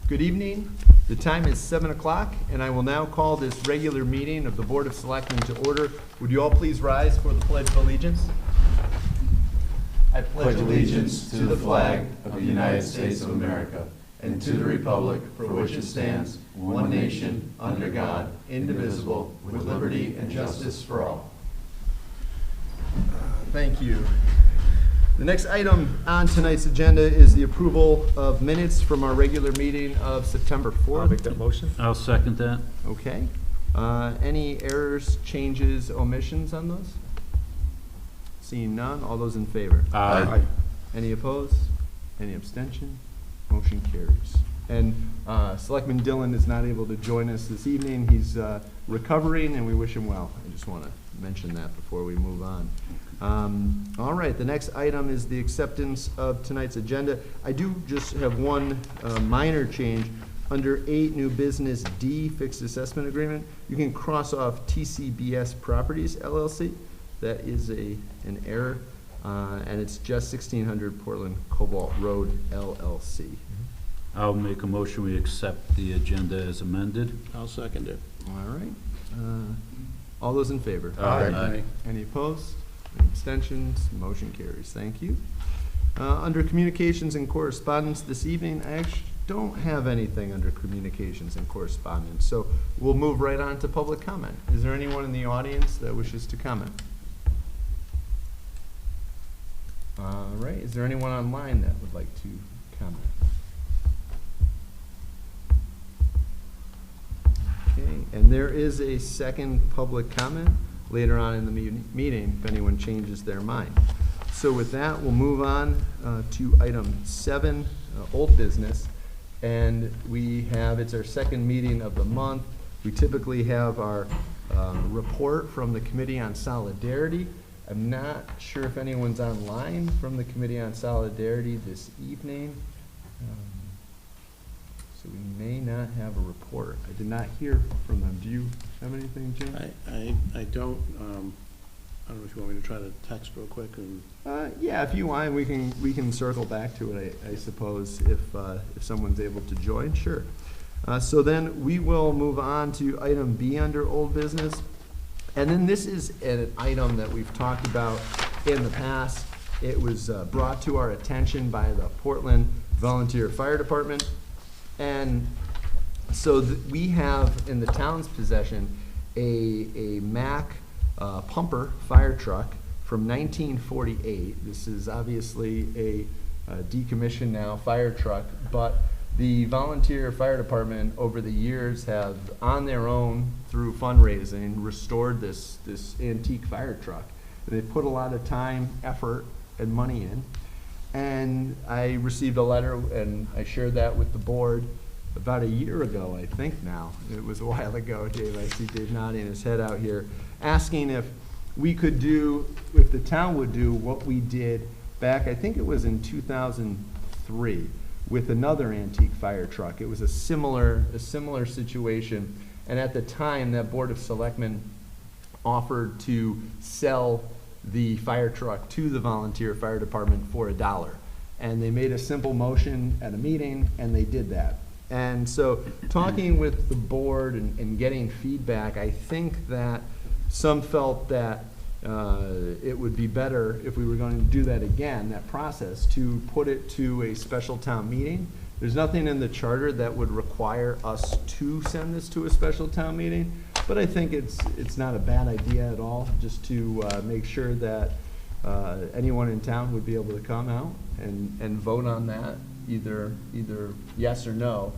Good evening. The time is 7 o'clock, and I will now call this regular meeting of the Board of Selectmen to order. Would you all please rise for the Pledge of Allegiance? I pledge allegiance to the flag of the United States of America and to the republic for which it stands, one nation, under God, indivisible, with liberty and justice for all. Thank you. The next item on tonight's agenda is the approval of minutes from our regular meeting of September 4th. I'll make that motion. I'll second that. Okay. Any errors, changes, omissions on those? Seeing none, all those in favor? Aye. Any opposed? Any abstention? Motion carries. And Selectman Dillon is not able to join us this evening. He's recovering, and we wish him well. I just want to mention that before we move on. All right, the next item is the acceptance of tonight's agenda. I do just have one minor change. Under 8, new business D, fixed assessment agreement, you can cross off TCBS Properties LLC. That is an error, and it's just 1600 Portland Cobalt Road LLC. I'll make a motion, we accept the agenda as amended. I'll second it. All right. All those in favor? Aye. Any opposed? Any abstentions? Motion carries. Thank you. Under communications and correspondence this evening, I actually don't have anything under communications and correspondence, so we'll move right on to public comment. Is there anyone in the audience that wishes to comment? All right. Is there anyone online that would like to comment? Okay. And there is a second public comment later on in the meeting if anyone changes their mind. So with that, we'll move on to item 7, old business. And we have, it's our second meeting of the month. We typically have our report from the Committee on Solidarity. I'm not sure if anyone's online from the Committee on Solidarity this evening. So we may not have a report. I did not hear from them. Do you have anything, Jim? I don't. I don't know if you want me to try to text real quick. And yeah, if you want, we can circle back to it. I suppose if someone's able to join, sure. So then we will move on to item B under old business, and then this is an item that we've talked about in the past. It was brought to our attention by the Portland Volunteer Fire Department. And so we have in the town's possession a Mack pumper fire truck from 1948. This is obviously a decommissioned now fire truck, but the volunteer fire department over the years have, on their own, through fundraising, restored this antique fire truck. They put a lot of time, effort, and money in. And I received a letter, and I shared that with the board about a year ago, I think now. It was a while ago, Dave. I see Dave nodding his head out here, asking if we could do, if the town would do what we did back, I think it was in 2003, with another antique fire truck. It was a similar situation. And at the time, that Board of Selectmen offered to sell the fire truck to the volunteer fire department for $1. And they made a simple motion at a meeting, and they did that. And so talking with the board and getting feedback, I think that some felt that it would be better if we were going to do that again, that process, to put it to a special town meeting. There's nothing in the charter that would require us to send this to a special town meeting, but I think it's not a bad idea at all, just to make sure that anyone in town would be able to come out and vote on that, either yes or no,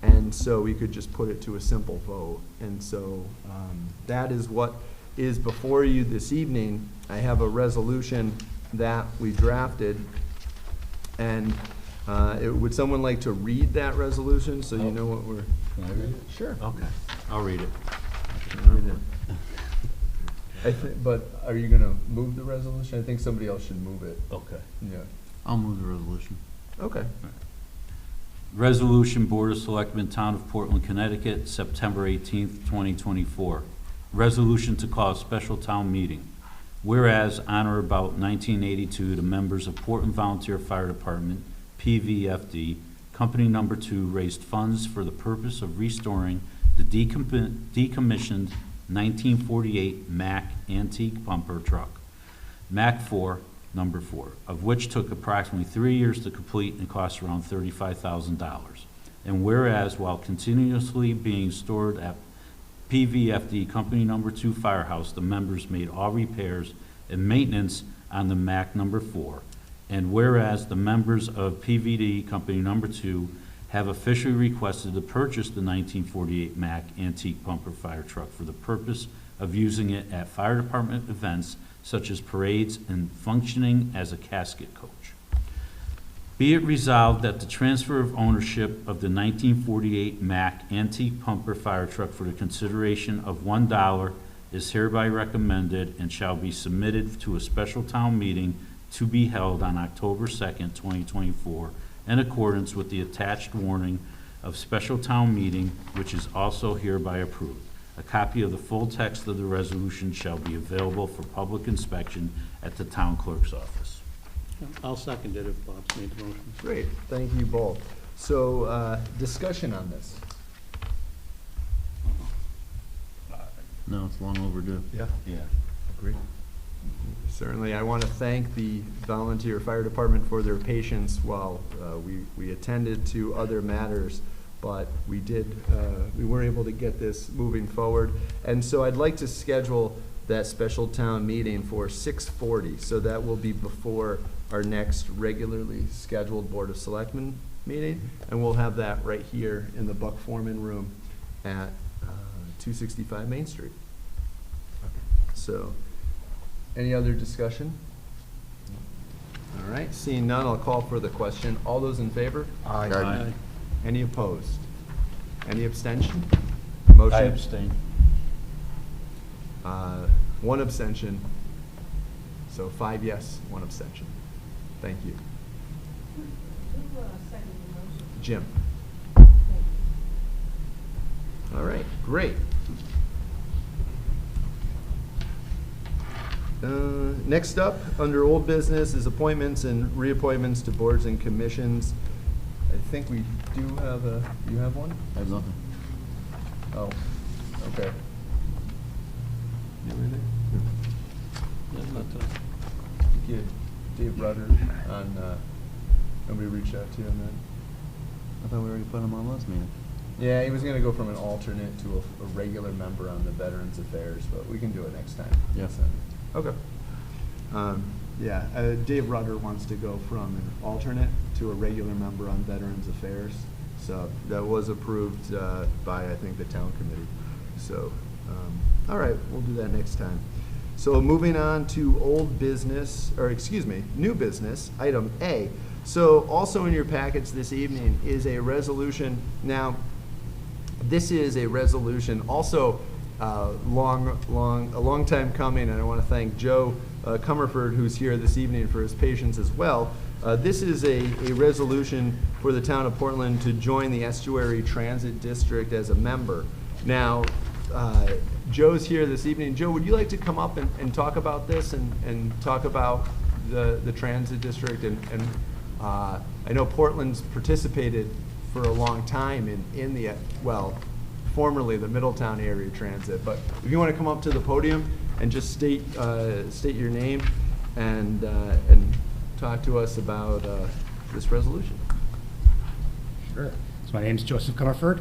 and so we could just put it to a simple vote. And so that is what is before you this evening. I have a resolution that we drafted, and would someone like to read that resolution so you know what we're... Can I read it? Sure. Okay, I'll read it. But are you going to move the resolution? I think somebody else should move it. Okay. Yeah. I'll move the resolution. Okay. Resolution, Board of Selectmen, Town of Portland, Connecticut, September 18th, 2024. Resolution to call a special town meeting. Whereas on or about 1982, the members of Portland Volunteer Fire Department, PVFD, Company Number 2 raised funds for the purpose of restoring the decommissioned 1948 Mack antique pumper truck, Mack 4, number 4, of which took approximately 3 years to complete and cost around $35,000. And whereas while continuously being stored at PVFD Company Number 2 Firehouse, the members made all repairs and maintenance on the Mack number 4. And whereas the members of PVD Company Number 2 have officially requested to purchase the 1948 Mack antique pumper fire truck for the purpose of using it at fire department events such as parades and functioning as a casket coach. Be it resolved that the transfer of ownership of the 1948 Mack antique pumper fire truck for the consideration of $1 is hereby recommended and shall be submitted to a special town meeting to be held on October 2nd, 2024, in accordance with the attached warning of special town meeting, which is also hereby approved. A copy of the full text of the resolution shall be available for public inspection at the town clerk's office. I'll second it if Bob's made the motion. Great, thank you both. So, discussion on this? No, it's long overdue. Yeah. Yeah. Agreed. Certainly, I want to thank the volunteer fire department for their patience while we attended to other matters, but we were able to get this moving forward. And so I'd like to schedule that special town meeting for 6:40, so that will be before our next regularly scheduled Board of Selectmen meeting, and we'll have that right here in the Buck Foreman room at 265 Main Street. So, any other discussion? All right, seeing none, I'll call for the question. All those in favor? Aye. Any opposed? Any abstention? I Motion? abstain. One abstention. So 5 yes, 1 abstention. Thank you. Who seconded the motion? Jim. Thank you. All right, great. Next up, under old business, is appointments and reappointments to boards and commissions. I think we do have you have one? I have nothing. Oh, okay. You have anything? Yeah, not tonight. I think you had Dave Rudder on, nobody reached out to you on that? I thought we already put him on last meeting. Yeah, he was gonna go from an alternate to a regular member on the Veterans Affairs, but we can do it next time. Yeah. Okay. Yeah, Dave Rudder wants to go from an alternate to a regular member on Veterans Affairs. So that was approved by, I think, the town committee. So, all right, we'll do that next time. So moving on to old business, or excuse me, new business, item A. So also in your packets this evening is a resolution. Now, this is a resolution also a long time coming, and I want to thank Joe Comerford, who's here this evening, for his patience as well. This is a resolution for the town of Portland to join the Estuary Transit District as a member. Now, Joe's here this evening. Joe, would you like to come up and talk about this and talk about the transit district? And I know Portland's participated for a long time in the, well, formerly the Middletown Area Transit. But if you want to come up to the podium and just state your name and talk to us about this resolution. Sure. So my name is Joseph Comerford,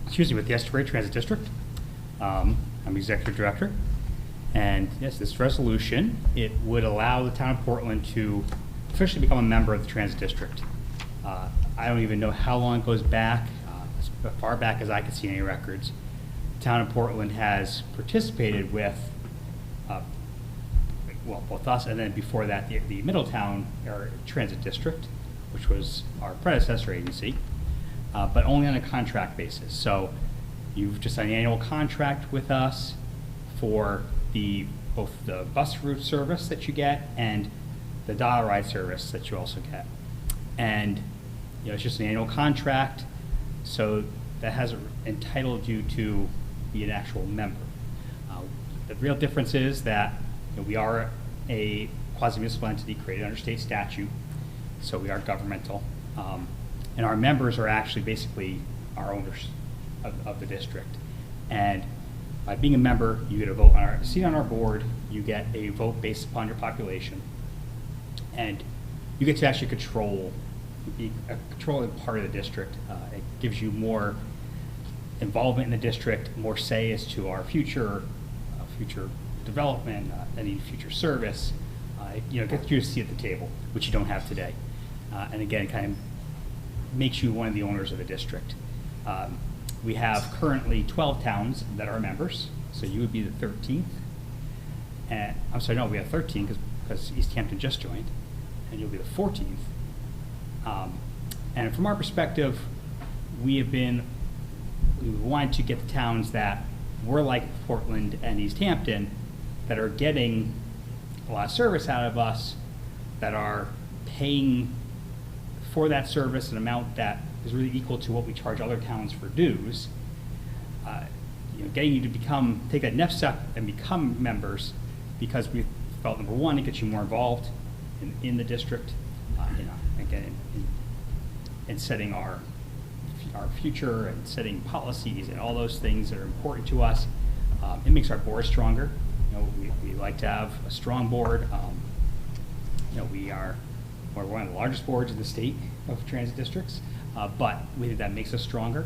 excuse me, with the Estuary Transit District. I'm Executive Director. And yes, this resolution, it would allow the town of Portland to officially become a member of the Transit District. I don't even know how long it goes back, as far back as I can see any records. The town of Portland has participated with, well, both us and then before that, the Middletown Transit District, which was our predecessor agency, but only on a contract basis. So you've just signed an annual contract with us for both the bus route service that you get and the dollar ride service that you also get. And it's just an annual contract, so that has entitled you to be an actual member. The real difference is that we are a quasi-municipal entity created under state statute, so we are governmental. And our members are actually basically our owners of the district. And by being a member, you get a vote on our seat on our board, you get a vote based upon your population, and you get to actually be a controlling part of the district. It gives you more involvement in the district, more say as to our future development, any future service. It gets you to see at the table, which you don't have today. And again, it kind of makes you one of the owners of the district. We have currently 12 towns that are members, so you would be the 13th. And I'm sorry, no, we have 13 because East Hampton just joined, and you'll be the 14th. And from our perspective, we wanted to get the towns that were like Portland and East Hampton, that are getting a lot of service out of us, that are paying for that service an amount that is really equal to what we charge other towns for dues. Getting you to take that next step and become members, because we felt, number one, it gets you more involved in the district, again, in setting our future and setting policies and all those things that are important to us. It makes our board stronger. We like to have a strong board. We're one of the largest boards in the state of transit districts, but we think that makes us stronger.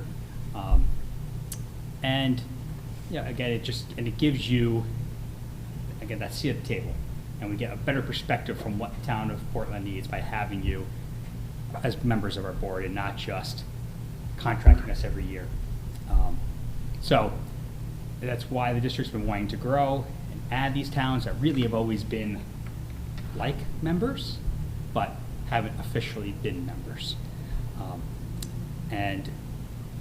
And again, it gives you, again, that seat at the table, and we get a better perspective from what the town of Portland needs by having you as members of our board and not just contracting us every year. So that's why the district's been wanting to grow and add these towns that really have always been like members, but haven't officially been members. And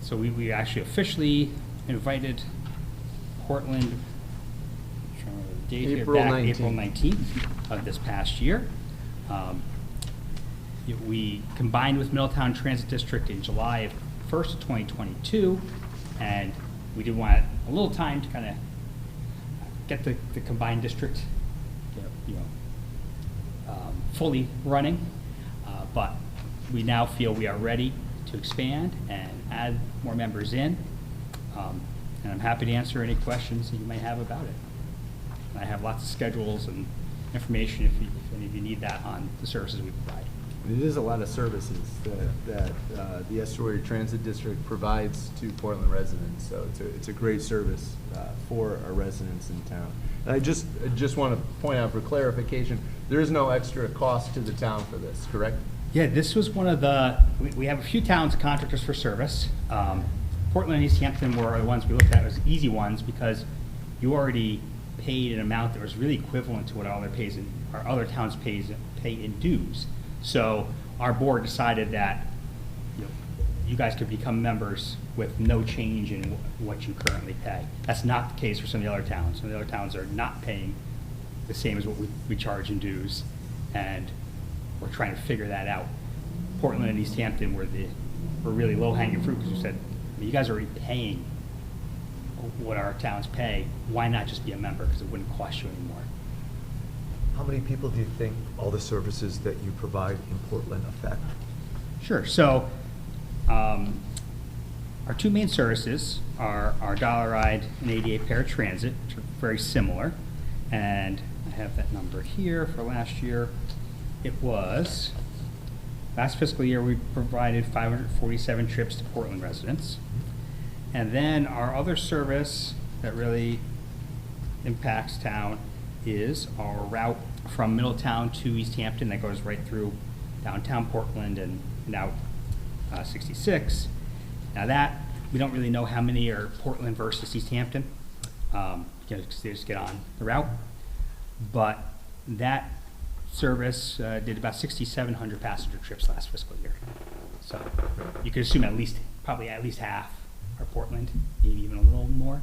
so we actually officially invited Portland, I'm trying to remember the date here, April back 19th. April 19th of this past year. We combined with Middletown Transit District in July of 1st of 2022, and we did want a little time to kind of get the combined district fully running, but we now feel we are ready to expand and add more members in, and I'm happy to answer any questions that you may have about it. And I have lots of schedules and information if any of you need that on the services we provide. It is a lot of services that the Estuary Transit District provides to Portland residents, so it's a great service for our residents in town. And I just want to point out for clarification, there is no extra cost to the town for this, correct? Yeah, this was one of we have a few towns contract us for service. Portland and East Hampton were the ones we looked at as easy ones because you already paid an amount that was really equivalent to what our other towns pay in dues. So our board decided that you guys could become members with no change in what you currently pay. That's not the case for some of the other towns. Some of the other towns are not paying the same as what we charge in dues, and we're trying to figure that out. Portland and East Hampton were really low-hanging fruit because we said, you guys are already paying what our towns pay. Why not just be a member? Because it wouldn't cost you anymore. How many people do you think all the services that you provide in Portland affect? Sure. So our two main services are our Dollar Ride and ADA Paratransit, which are very similar. And I have that number here for last year. It was, last fiscal year, we provided 547 trips to Portland residents. And then our other service that really impacts town is our route from Middletown to East Hampton that goes right through downtown Portland and out 66. Now that, we don't really know how many are Portland versus East Hampton, because they just get on the route. But that service did about 6,700 passenger trips last fiscal year. So you could assume probably at least half are Portland, maybe even a little more.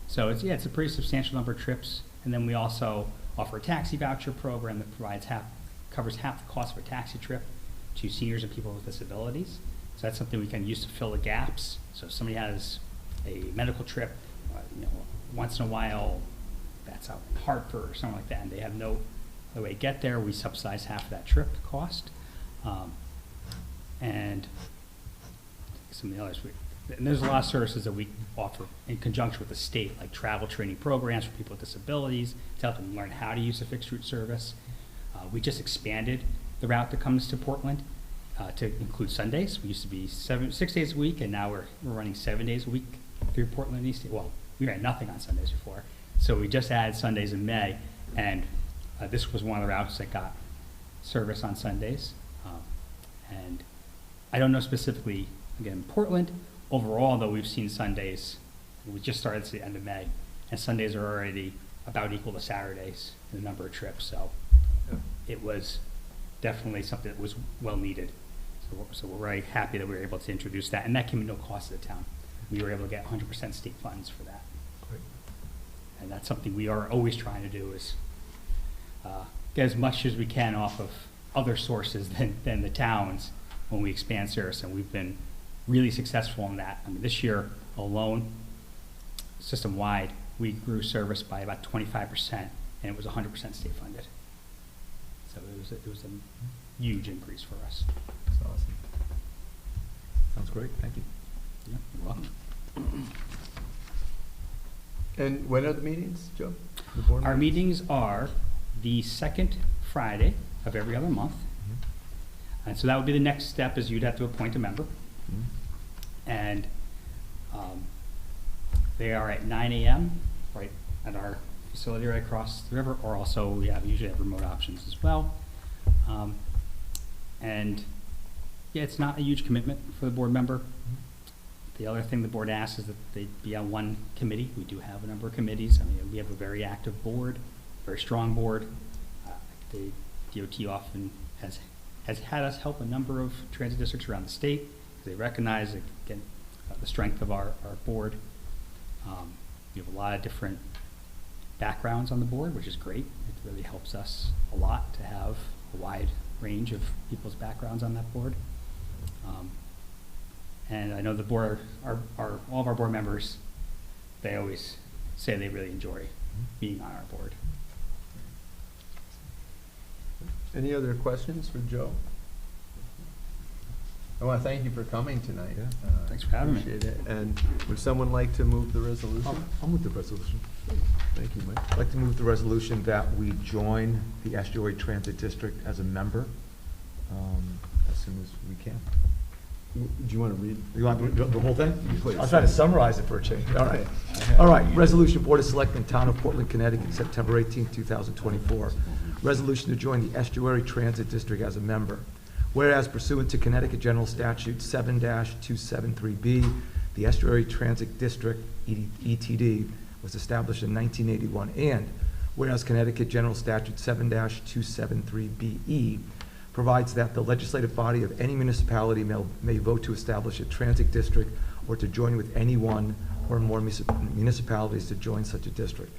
So it's a pretty substantial number of trips. And then we also offer a taxi voucher program that covers half the cost of a taxi trip to seniors and people with disabilities. So that's something we can use to fill the gaps. So if somebody has a medical trip, once in a while, that's out in Hartford or something like that, and they have no other way to get there, we subsidize half of that trip cost. and some of the others. And there's a lot of services that we offer in conjunction with the state, like travel training programs for people with disabilities, to help them learn how to use a fixed route service. We just expanded the route that comes to Portland to include Sundays. We used to be 6 days a week, and now we're running 7 days a week through Portland and East. Well, we ran nothing on Sundays before, so we just added Sundays in May, and this was one of the routes that got service on Sundays. And I don't know specifically, again, Portland. Overall, though, we've seen Sundays, we just started at the end of May, and Sundays are already about equal to Saturdays in the number of trips, so it was definitely something that was well needed. So we're very happy that we were able to introduce that, and that came at no cost to the town. We were able to get 100% state funds for that. Great. And that's something we are always trying to do, is get as much as we can off of other sources than the towns when we expand service, and we've been really successful in that. I mean, this year alone, system-wide, we grew service by about 25%, and it was 100% state funded. So it was a huge increase for us. That's awesome. Sounds great, thank you. Yeah, you're welcome. And when are the meetings, Joe? The board Our meetings are the second Friday of every other month. And so that would be the next step, is you'd have to appoint a member. Mhm. And they are at 9 a.m. right at our facility right across the river, or also we usually have remote options as well. And yeah, it's not a huge commitment for the board member. The other thing the board asks is that they be on one committee. We do have a number of committees. I mean, we have a very active board, very strong board. The DOT often has had us help a number of transit districts around the state, because they recognize, again, the strength of our board. We have a lot of different backgrounds on the board, which is great. It really helps us a lot to have a wide range of people's backgrounds on that board. And I know the board, all of our board members, they always say they really enjoy being on our board. Any other questions for Joe? I want to thank you for coming tonight. Yeah. Thanks for having me. Appreciate it. And would someone like to move the resolution? I'll move the resolution. Thank you, Mike. I'd like to move the resolution that we join the Estuary Transit District as a member as soon as we can. Do you want to read? You want the whole thing? Please. I'll try to summarize it for a change. All right. All right. Resolution, Board of Selectmen, Town of Portland, Connecticut, September 18, 2024. Resolution to join the Estuary Transit District as a member. Whereas pursuant to Connecticut General Statute 7-273B, the Estuary Transit District, ETD, was established in 1981. And whereas Connecticut General Statute 7-273BE provides that the legislative body of any municipality may vote to establish a transit district or to join with any one or more municipalities to join such a district.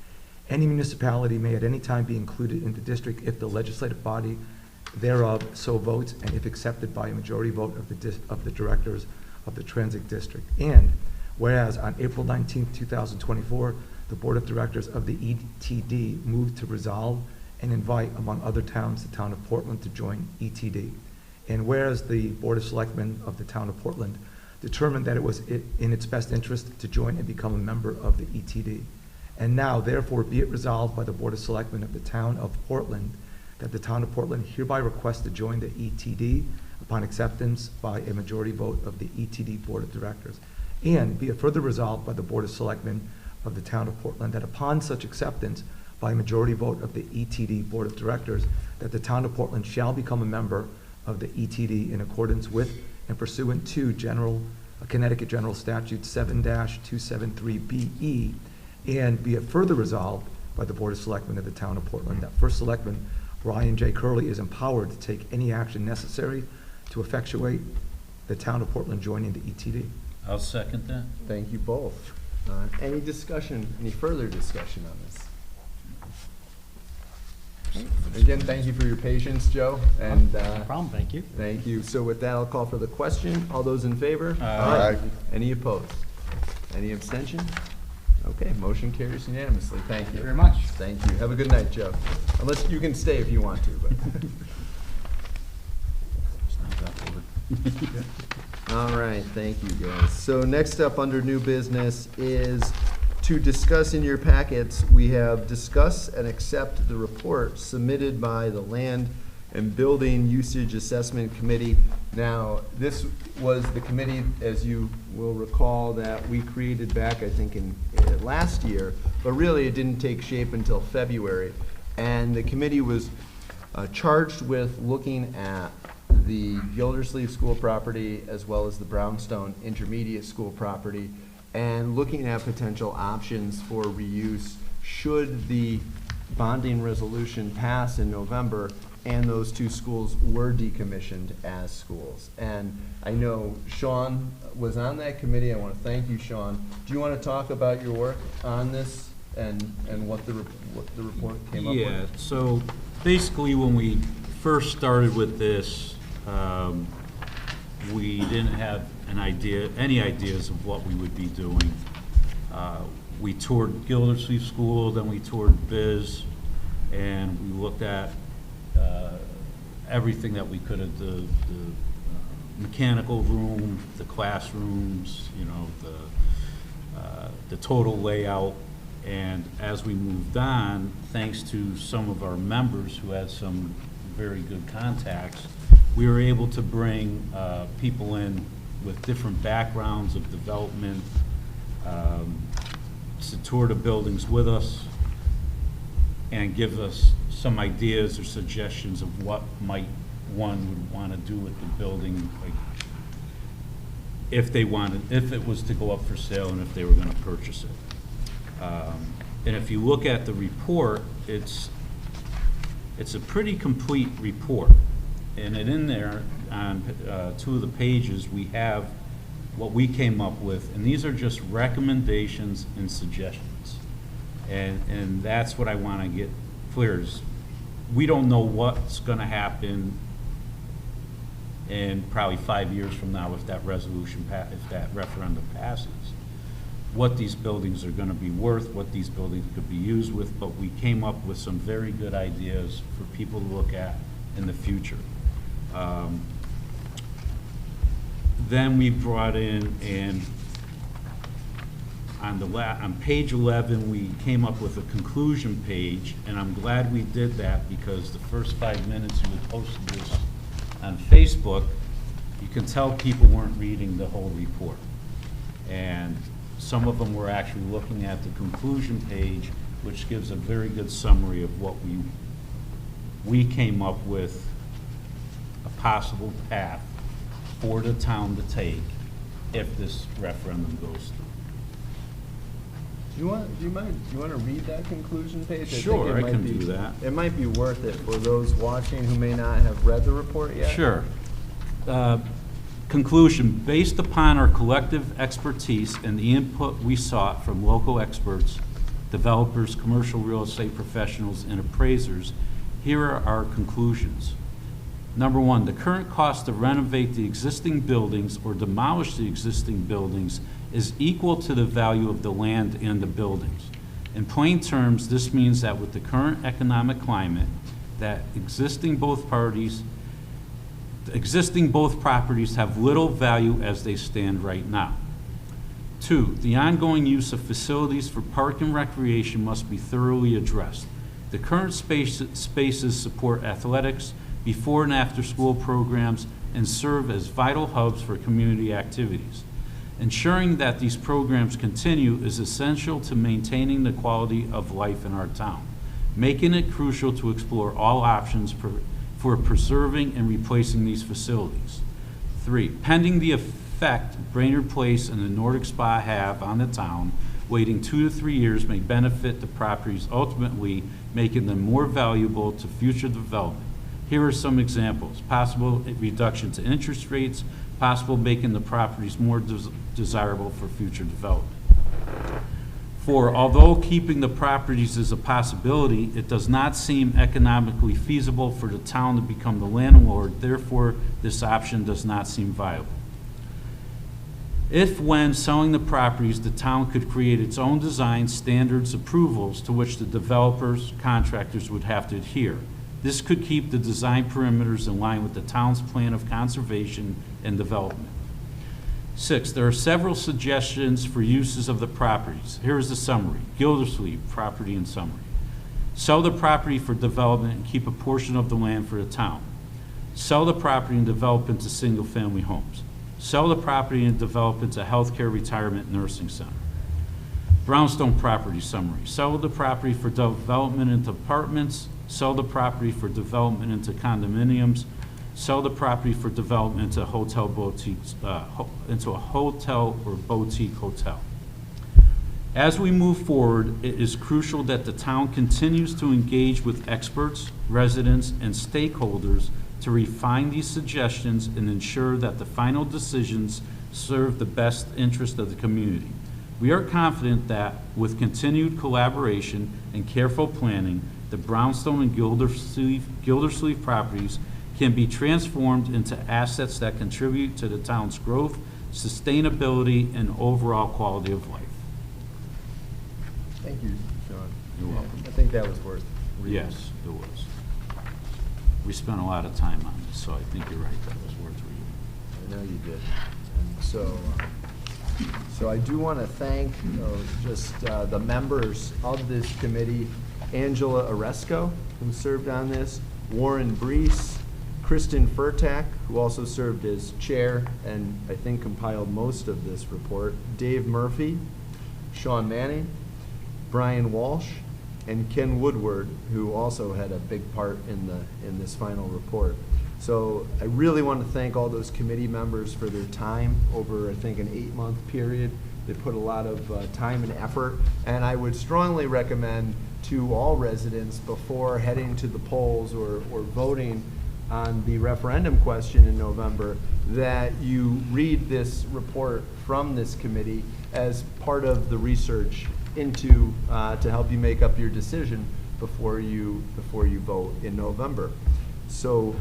Any municipality may at any time be included in the district if the legislative body thereof so votes, and if accepted by a majority vote of the directors of the transit district. And whereas on April 19, 2024, the Board of Directors of the ETD moved to resolve and invite, among other towns, the town of Portland to join ETD. And whereas the Board of Selectmen of the town of Portland determined that it was in its best interest to join and become a member of the ETD. And now, therefore, be it resolved by the Board of Selectmen of the town of Portland that the town of Portland hereby requests to join the ETD upon acceptance by a majority vote of the ETD Board of Directors. And be it further resolved by the Board of Selectmen of the town of Portland that upon such acceptance by a majority vote of the ETD Board of Directors, that the town of Portland shall become a member of the ETD in accordance with and pursuant to Connecticut General Statute 7-273BE, and be it further resolved by the Board of Selectmen of the town of Portland that First Selectman Brian J. Curley is empowered to take any action necessary to effectuate the town of Portland joining the ETD. I'll second that. Thank you both. Any discussion, any further discussion on this? Again, thank you for your patience, Joe, and No problem, thank you. thank you. So with that, I'll call for the question. All those in favor? Aye. Any opposed? Any abstention? Okay, motion carries unanimously. Thank Thank you you. very much. Thank you. Have a good night, Joe. Unless you can stay if you want to, but. All right, thank you, guys. So next up under new business is to discuss in your packets, we have discuss and accept the report submitted by the Land and Building Usage Assessment Committee. Now, this was the committee, as you will recall, that we created back, I think, in last year, but really it didn't take shape until February. And the committee was charged with looking at the Gildersleeve School property as well as the Brownstone Intermediate School property and looking at potential options for reuse should the bonding resolution pass in November and those two schools were decommissioned as schools. And I know Sean was on that committee. I want to thank you, Sean. Do you want to talk about your work on this and what the report came up with? Yeah, so basically when we first started with this, we didn't have any ideas of what we would be doing. We toured Gildersleeve School, then we toured Biz, and we looked at everything that we could at the mechanical room, the classrooms, you know, the total layout. And as we moved on, thanks to some of our members who had some very good contacts, we were able to bring people in with different backgrounds of development to tour the buildings with us and give us some ideas or suggestions of what one would want to do with the building, like if it was to go up for sale and if they were going to purchase it. And if you look at the report, it's a pretty complete report. And in there, on 2 of the pages, we have what we came up with, and these are just recommendations and suggestions. And that's what I want to get clear is we don't know what's going to happen in probably 5 years from now if that if that referendum passes. What these buildings are going to be worth, what these buildings could be used with, but we came up with some very good ideas for people to look at in the future. Then we brought in, and on page 11, we came up with a conclusion page, and I'm glad we did that because the first 5 minutes we posted this on Facebook, you can tell people weren't reading the whole report. And some of them were actually looking at the conclusion page, which gives a very good summary of what we came up with, a possible path for the town to take if this referendum goes through. Do you want to read that conclusion page? Sure, I think can do that. It might be worth it for those watching who may not have read the report yet. Sure. Conclusion, based upon our collective expertise and the input we sought from local experts, developers, commercial real estate professionals, and appraisers, here are our conclusions. Number 1, the current cost to renovate the existing buildings or demolish the existing buildings is equal to the value of the land and the buildings. In plain terms, this means that with the current economic climate, that existing both properties have little value as they stand right now. 2, the ongoing use of facilities for park and recreation must be thoroughly addressed. The current spaces support athletics, before and after school programs, and serve as vital hubs for community activities. Ensuring that these programs continue is essential to maintaining the quality of life in our town, making it crucial to explore all options for preserving and replacing these facilities. 3, pending the effect Brainerd Place and the Nordic Spa have on the town, waiting 2 to 3 years may benefit the properties, ultimately making them more valuable to future development. Here are some examples: possible reduction to interest rates, possible making the properties more desirable for future development. 4, although keeping the properties is a possibility, it does not seem economically feasible for the town to become the landlord. Therefore, this option does not seem viable. If, when selling the properties, the town could create its own design, standards, approvals to which the developers, contractors would have to adhere. This could keep the design perimeters in line with the town's plan of conservation and development. 6, there are several suggestions for uses of the properties. Here is the summary. Gildersleeve, property in summary. Sell the property for development and keep a portion of the land for the town. Sell the property and develop into single-family homes. Sell the property and develop into healthcare, retirement, nursing center. Brownstone property summary. Sell the property for development into apartments. Sell the property for development into condominiums. Sell the property for development into hotel boutiques, into a hotel or boutique hotel. As we move forward, it is crucial that the town continues to engage with experts, residents, and stakeholders to refine these suggestions and ensure that the final decisions serve the best interest of the community. We are confident that with continued collaboration and careful planning, the Brownstone and Gildersleeve properties can be transformed into assets that contribute to the town's growth, sustainability, and overall quality of life. Thank you, Sean. You're welcome. I think that was worth reading. Yes, it was. We spent a lot of time on this, so I think you're right, that was worth reading. I know you did. And so I do want to thank just the members of this committee, Angela Oresco, who served on this, Warren Brees, Kristen Furtak, who also served as chair and I think compiled most of this report, Dave Murphy, Sean Manning, Brian Walsh, and Ken Woodward, who also had a big part in this final report. So I really want to thank all those committee members for their time over, I think, an 8-month period. They put a lot of time and effort, and I would strongly recommend to all residents before heading to the polls or voting on the referendum question in November that you read this report from this committee as part of the research into to help you make up your decision before you vote in November. So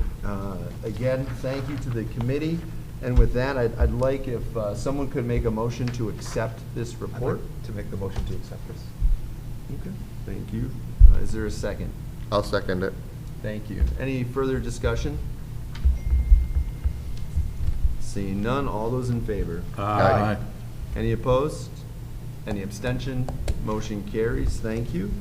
again, thank you to the committee. And with that, I'd like if someone could make a motion to accept this report. To make the motion to accept this. Okay, thank you. Is there a second? I'll second it. Thank you. Any further discussion? Seeing none, all those in favor? Aye. Any opposed? Any abstention? Motion carries. Thank you.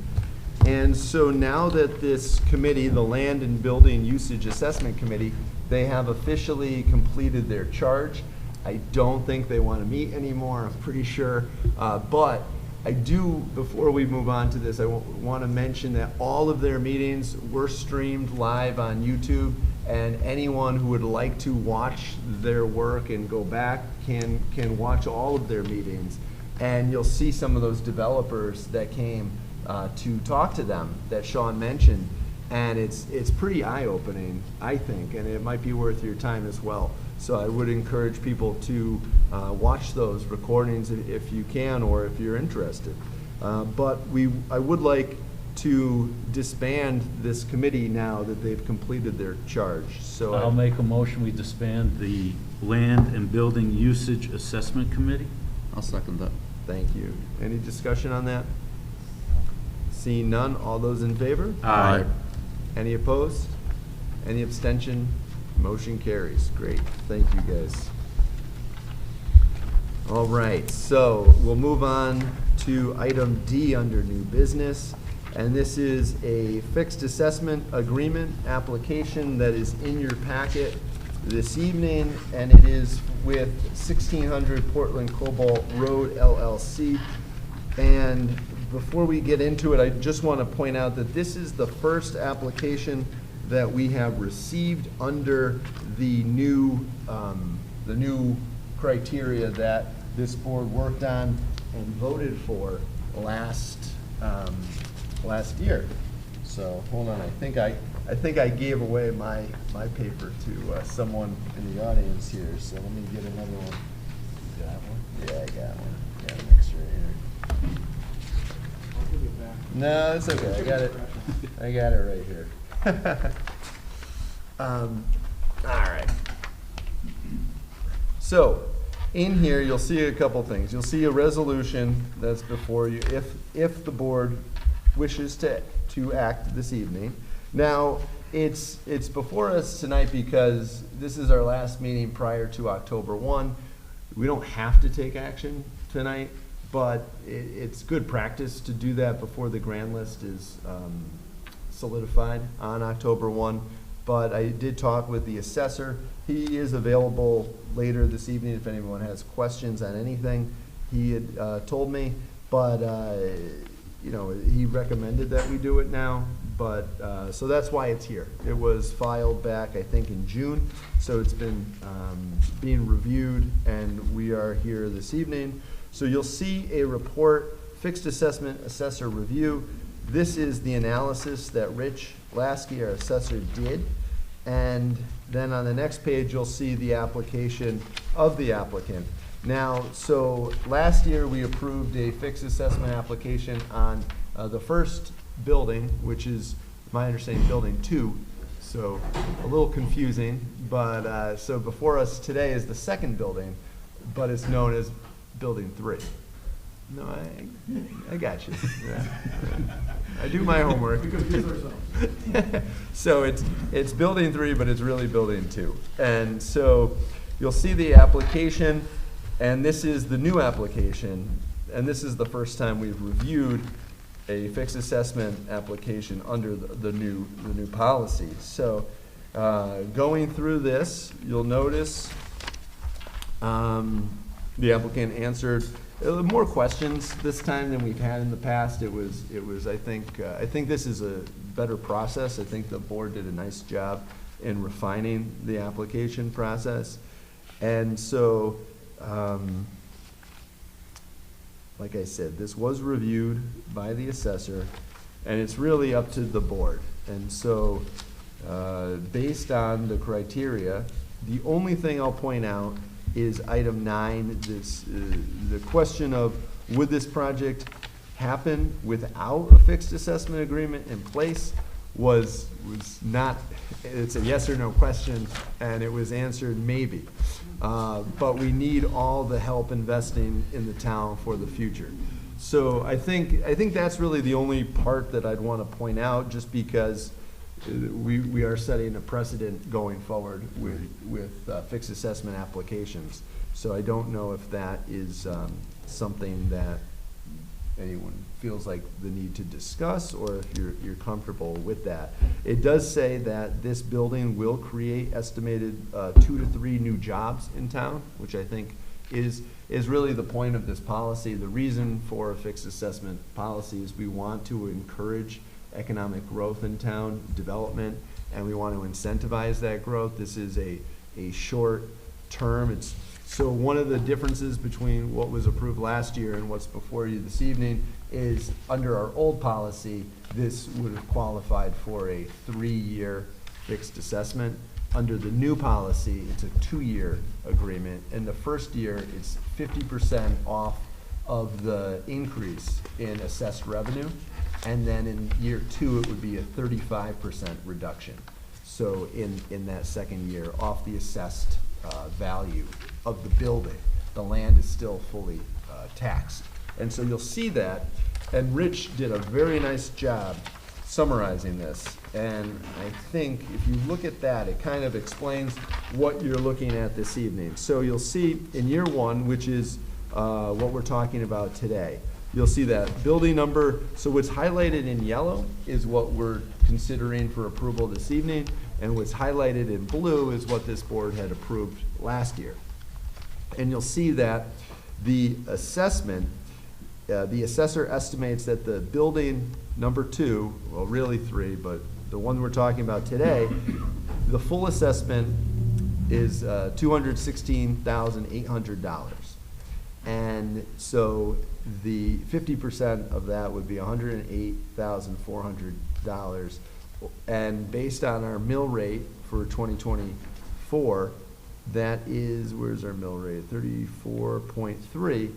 And so now that this committee, the Land and Building Usage Assessment Committee, they have officially completed their charge. I don't think they want to meet anymore, I'm pretty sure. But I do, before we move on to this, I want to mention that all of their meetings were streamed live on YouTube, and anyone who would like to watch their work and go back can watch all of their meetings. And you'll see some of those developers that came to talk to them that Sean mentioned, and it's pretty eye-opening, I think, and it might be worth your time as well. So I would encourage people to watch those recordings if you can or if you're interested. But I would like to disband this committee now that they've completed their charge. So I'll make a motion, we disband the Land and Building Usage Assessment Committee. I'll second that. Thank you. Any discussion on that? Seeing none, all those in favor? Aye. Any opposed? Any abstention? Motion carries. Great. Thank you, guys. All right, so we'll move on to item D under new business. And this is a fixed assessment agreement application that is in your packet this evening, and it is with 1600 Portland Cobalt Road LLC. And before we get into it, I just want to point out that this is the first application that we have received under the new criteria that this board worked on and voted for last year. So hold on, I think I gave away my paper to someone in the audience here. So let me get another one. You got one? Yeah, I got one. Got an extra here. I'll give it back. No, it's okay. I got it. I got it right here. All right. So, in here, you'll see a couple things. You'll see a resolution that's before you, if the board wishes to act this evening. Now, It's before us tonight because this is our last meeting prior to October 1. We don't have to take action tonight, but it's good practice to do that before the grand list is solidified on October 1. But I did talk with the assessor. He is available later this evening if anyone has questions on anything. He had told me, but you know, he recommended that we do it now. But so that's why it's here. It was filed back, I think, in June. So it's been being reviewed, and we are here this evening. So you'll see a report, fixed assessment assessor review. This is the analysis that Rich Lasky, our assessor, did. And then on the next page, you'll see the application of the applicant. Now, so last year we approved a fixed assessment application on the first building, which is, my understanding, building 2. So a little confusing, but so before us today is the second building, but it's known as building 3. No, I got you. Yeah. I do my homework. We confuse ourselves. So it's building 3, but it's really building 2. And so you'll see the application, and this is the new application, and this is the first time we've reviewed a fixed assessment application under the new policy. So going through this, you'll notice the applicant answered more questions this time than we've had in the past. It was I think this is a better process. I think the board did a nice job in refining the application process. And so, like I said, this was reviewed by the assessor, and it's really up to the board. And so, based on the criteria, the only thing I'll point out is item 9, the question of would this project happen without a fixed assessment agreement in place was not, it's a yes or no question, and it was answered maybe. But we need all the help investing in the town for the future. So I think that's really the only part that I'd want to point out, just because we are setting a precedent going forward with fixed assessment applications. So I don't know if that is something that anyone feels like the need to discuss, or if you're comfortable with that. It does say that this building will create estimated 2 to 3 new jobs in town, which I think is really the point of this policy. The reason for a fixed assessment policy is we want to encourage economic growth in town, development, and we want to incentivize that growth. This is a short term. So one of the differences between what was approved last year and what's before you this evening is, under our old policy, this would have qualified for a 3-year fixed assessment. Under the new policy, it's a 2-year agreement, and the first year it's 50% off of the increase in assessed revenue, and then in year 2 it would be a 35% reduction. So in that second year, off the assessed value of the building. The land is still fully taxed. And so you'll see that, and Rich did a very nice job summarizing this. And I think if you look at that, it kind of explains what you're looking at this evening. So you'll see in year 1, which is what we're talking about today, you'll see that building number, so what's highlighted in yellow is what we're considering for approval this evening, and what's highlighted in blue is what this board had approved last year. And you'll see that the assessment, the assessor estimates that the building number 2, well really 3, but the one we're talking about today, the full assessment is $216,800. And so the 50% of that would be $108,400. And based on our mill rate for 2024, that is, where's our mill rate? 34.3.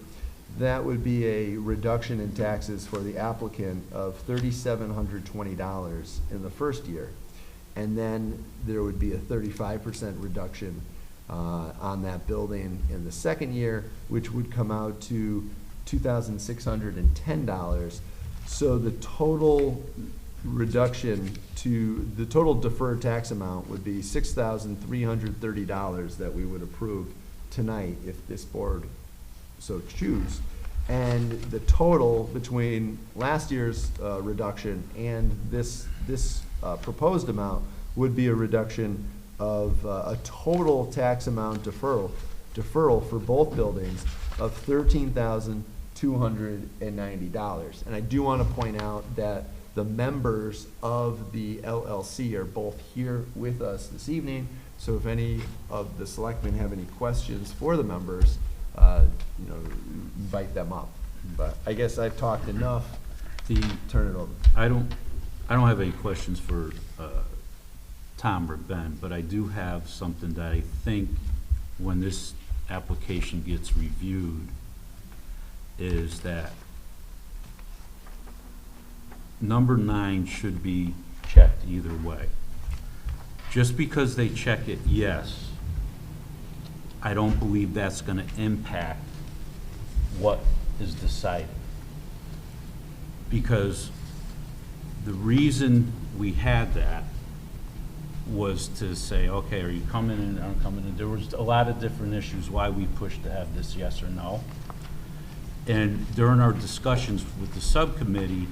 That would be a reduction in taxes for the applicant of $3,720 in the first year. And then there would be a 35% reduction on that building in the second year, which would come out to $2,610. So the total reduction to, the total deferred tax amount would be $6,330 that we would approve tonight if this board so choose. And the total between last year's reduction and this proposed amount would be a reduction of a total tax amount deferral for both buildings of $13,290. And I do want to point out that the members of the LLC are both here with us this evening. So if any of the selectmen have any questions for the members, invite them up. But I guess I've talked enough. Turn it over. I don't have any questions for Tom or Ben, but I do have something that I think when this application gets reviewed is that number 9 should be checked either way. Just because they check it yes, I don't believe that's going to impact what is decided. Because the reason we had that was to say, okay, are you coming in, aren't coming in? There was a lot of different issues why we pushed to have this yes or no. And during our discussions with the subcommittee,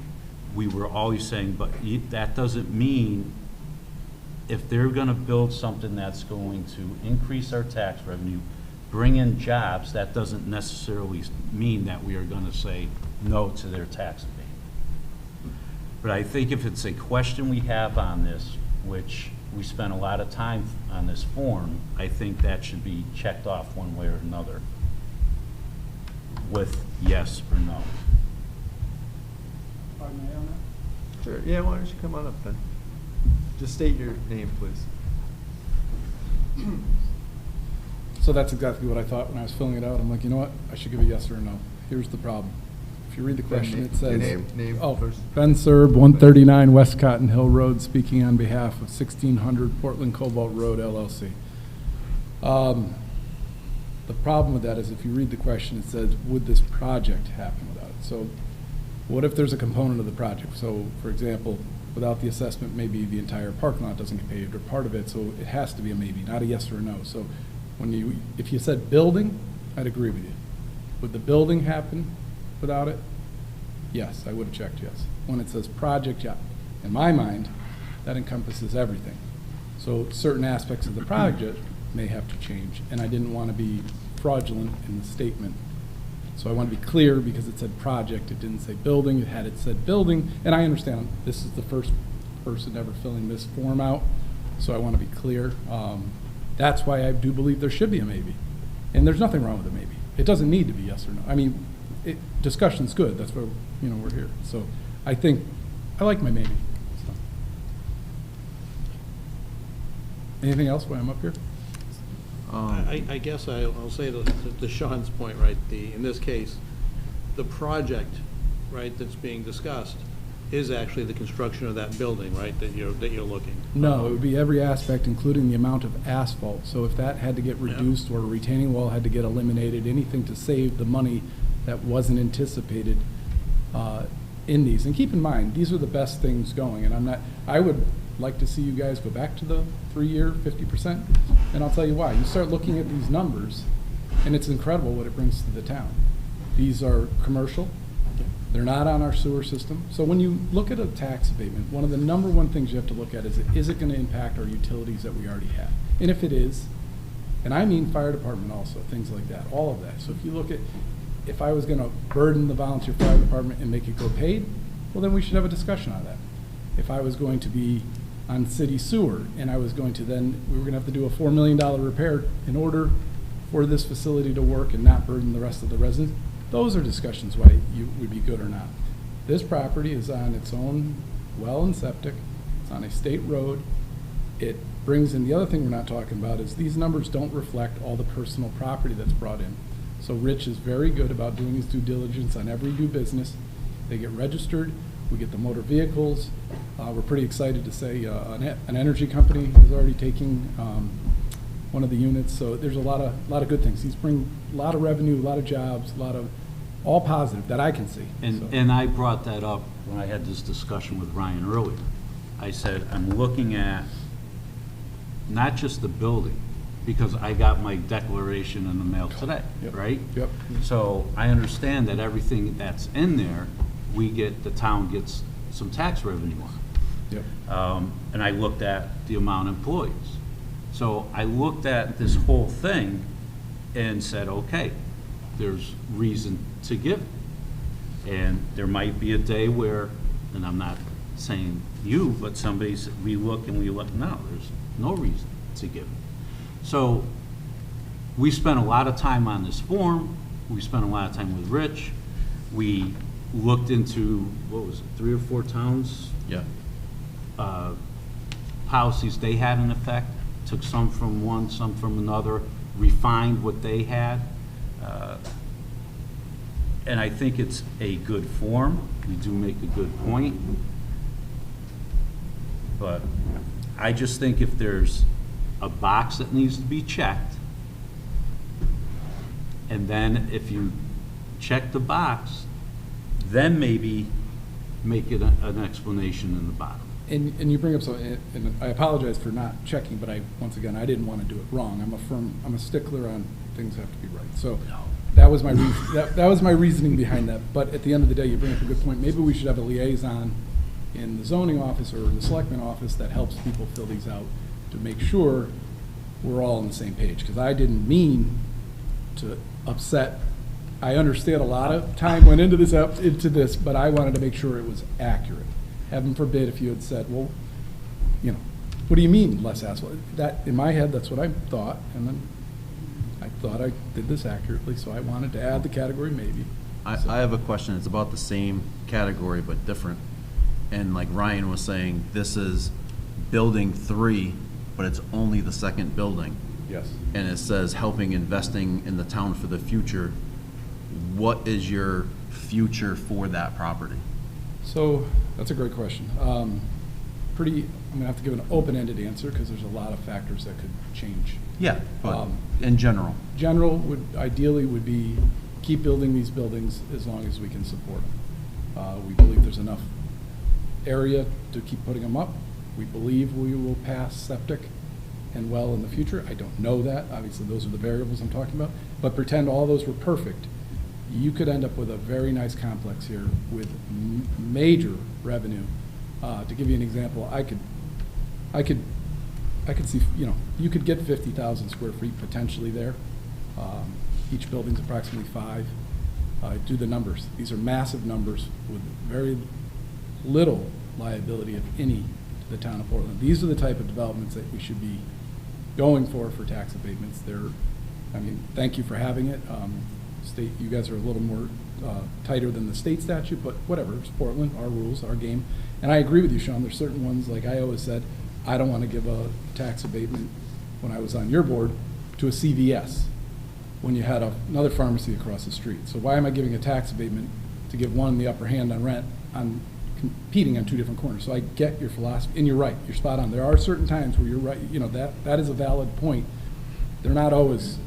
we were always saying, but that doesn't mean if they're going to build something that's going to increase our tax revenue, bring in jobs, that doesn't necessarily mean that we are going to say no to their tax abatement. But I think if it's a question we have on this, which we spent a lot of time on this form, I think that should be checked off one way or another with yes or no. Pardon me on that? Sure. Yeah, why don't you come on up then? Just state your name, please. So that's exactly what I thought when I was filling it out. I'm like, you know what? I should give a yes or a no. Here's the problem. If you read the question, it says... Name Oh, first. Ben Serb, 139 West Cotton Hill Road, speaking on behalf of 1600 Portland Cobalt Road, LLC. The problem with that is if you read the question, it says, would this project happen without it? So what if there's a component of the project? So, for example, without the assessment, maybe the entire parking lot doesn't get paved or part of it, so it has to be a maybe, not a yes or a no. So if you said building, I'd agree with you. Would the building happen without it? Yes, I would have checked yes. When it says project, yeah, in my mind, that encompasses everything. So certain aspects of the project may have to change, and I didn't want to be fraudulent in the statement. So I want to be clear because it said project, it didn't say building. Had it said building, and I understand this is the first person ever filling this form out, so I want to be clear. That's why I do believe there should be a maybe. And there's nothing wrong with a maybe. It doesn't need to be yes or no. I mean, discussion's good. That's why we're here. So I think I like my maybe. So. Anything else while I'm up here? I guess I'll say to Sean's point, right, in this case, the project, right, that's being discussed is actually the construction of that building, right, that you're looking. No, it would be every aspect, including the amount of asphalt. So if that had to get reduced or a retaining wall had to get eliminated, anything to save the money that wasn't anticipated in these. And keep in mind, these are the best things going. And I would like to see you guys go back to the 3-year 50%. And I'll tell you why. You start looking at these numbers, and it's incredible what it brings to the town. These are commercial. They're not on our sewer system. So when you look at a tax abatement, one of the number one things you have to look at is it going to impact our utilities that we already have? And if it is, and I mean fire department also, things like that, all of that. So if you look at, if I was going to burden the volunteer fire department and make it go paid, well, then we should have a discussion on that. If I was going to be on city sewer and I was going to then, we were going to have to do a $4 million repair in order for this facility to work and not burden the rest of the residents, those are discussions why you would be good or not. This property is on its own well and septic. It's on a state road. It brings in, the other thing we're not talking about is these numbers don't reflect all the personal property that's brought in. So Rich is very good about doing his due diligence on every new business. They get registered. We get the motor vehicles. We're pretty excited to say an energy company is already taking one of the units. So there's a lot of good things. He's bringing a lot of revenue, a lot of jobs, all positive that I can see. And I brought that up when I had this discussion with Ryan earlier. I said, I'm looking at not just the building, because I got my declaration in the mail today, Yep. right? Yep. So I understand that everything that's in there, the town gets some tax revenue on. Yep. And I looked at the amount of employees. So I looked at this whole thing and said, okay, there's reason to give it. And there might be a day where, and I'm not saying you, but we look, no, there's no reason to give it. So we spent a lot of time on this form. We spent a lot of time with Rich. We looked into, what was it, 3 or 4 towns? Yeah. Policies they had in effect, took some from one, some from another, refined what they had. And I think it's a good form. We do make a good point. But I just think if there's a box that needs to be checked, and then if you check the box, then maybe make it an explanation in the bottom. And you bring up something, and I apologize for not checking, but once again, I didn't want to do it wrong. I'm a stickler on things have to be right. So that was my that was my reasoning behind that. But at the end of the day, you bring up a good point. Maybe we should have a liaison in the zoning office or the selectman office that helps people fill these out to make sure we're all on the same page. Because I didn't mean to upset. I understand a lot of time went into this, but I wanted to make sure it was accurate. Heaven forbid if you had said, well, you know, what do you mean less asphalt? That, in my head, that's what I thought, and then I thought I did this accurately, so I wanted to add the category maybe. I have a question. It's about the same category but different. And like Ryan was saying, this is building 3, but it's only the second building. Yes. And it says helping investing in the town for the future. What is your future for that property? So, that's a great question. I'm gonna have to give an open-ended answer because there's a lot of factors that could change. Yeah, but Um, in general. General ideally would be keep building these buildings as long as we can support them. We believe there's enough area to keep putting them up. We believe we will pass septic and well in the future. I don't know that. Obviously, those are the variables I'm talking about. But pretend all those were perfect. You could end up with a very nice complex here with major revenue. To give you an example, I could see, you know, you could get 50,000 square feet potentially there. Each building's approximately 5. Do the numbers. These are massive numbers with very little liability, if any, to the town of Portland. These are the type of developments that we should be going for tax abatements. I mean, thank you for having it. State, you guys are a little more tighter than the state statute, but whatever, it's Portland, our rules, our game. And I agree with you, Sean, there's certain ones, like I always said, I don't want to give a tax abatement when I was on your board to a CVS when you had another pharmacy across the street. So why am I giving a tax abatement to give one the upper hand on rent, on competing on 2 different corners? So I get your philosophy, and you're right, you're spot on. There are certain times where you're right, you know, that is a valid point. They're not always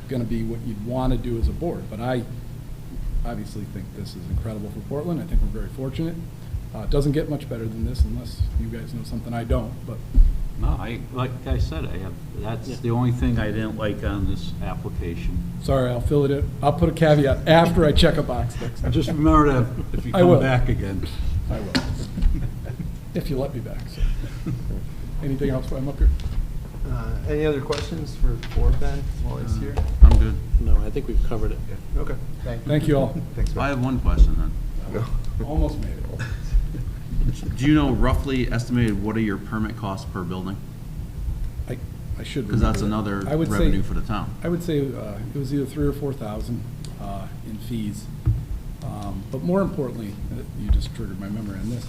going to be what you'd want to do as a board, but I obviously think this is incredible for Portland. I think we're very fortunate. It doesn't get much better than this unless you guys know something I don't, but. No, like I said, that's the only thing I didn't like on this application. Sorry, I'll fill it in. I'll put a caveat after I check a box next time. Just remember that if you I will. come back again. I will. If you let me back, so. Anything else while I'm up here? Any other questions for Ben while he's here? I'm good. No, I think we've covered it. Okay. Thank you all. Thanks, I have one question then. Almost made it. Do you know roughly estimated what are your permit costs per building? I should. Because that's remember. another I would say- revenue for the town. I would say it was either 3,000 or 4,000 in fees. But more importantly, you just triggered my memory on this.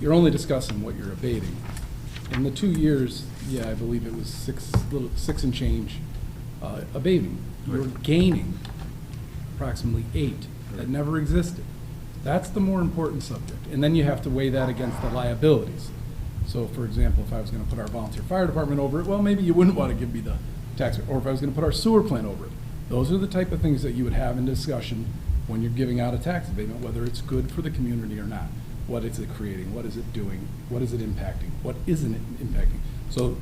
You're only discussing what you're abating. In the 2 years, yeah, I believe it was 6 and change abating. You're gaining approximately 8 that never existed. That's the more important subject. And then you have to weigh that against the liabilities. So, for example, if I was going to put our volunteer fire department over it, well, maybe you wouldn't want to give me the tax. Or if I was going to put our sewer plant over it. Those are the type of things that you would have in discussion when you're giving out a tax abatement, whether it's good for the community or not. What is it creating? What is it doing? What is it impacting? What isn't it impacting? So,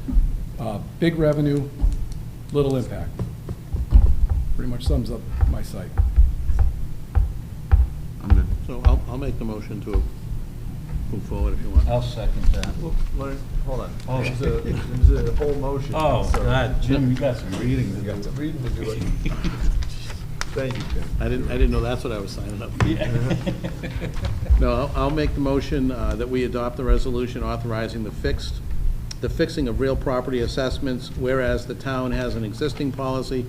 big revenue, little impact. Pretty much sums up my site. I'm good. So I'll make the motion to move forward if you want. I'll second that. Well, hold on. Oh. There's a whole motion. Oh, so- God, Jim, you got some reading to You got do. some reading to do it. Thank you, Jim. I didn't know that's what I was signing up for. No, I'll make the motion that we adopt the resolution authorizing the fixing of real property assessments, whereas the town has an existing policy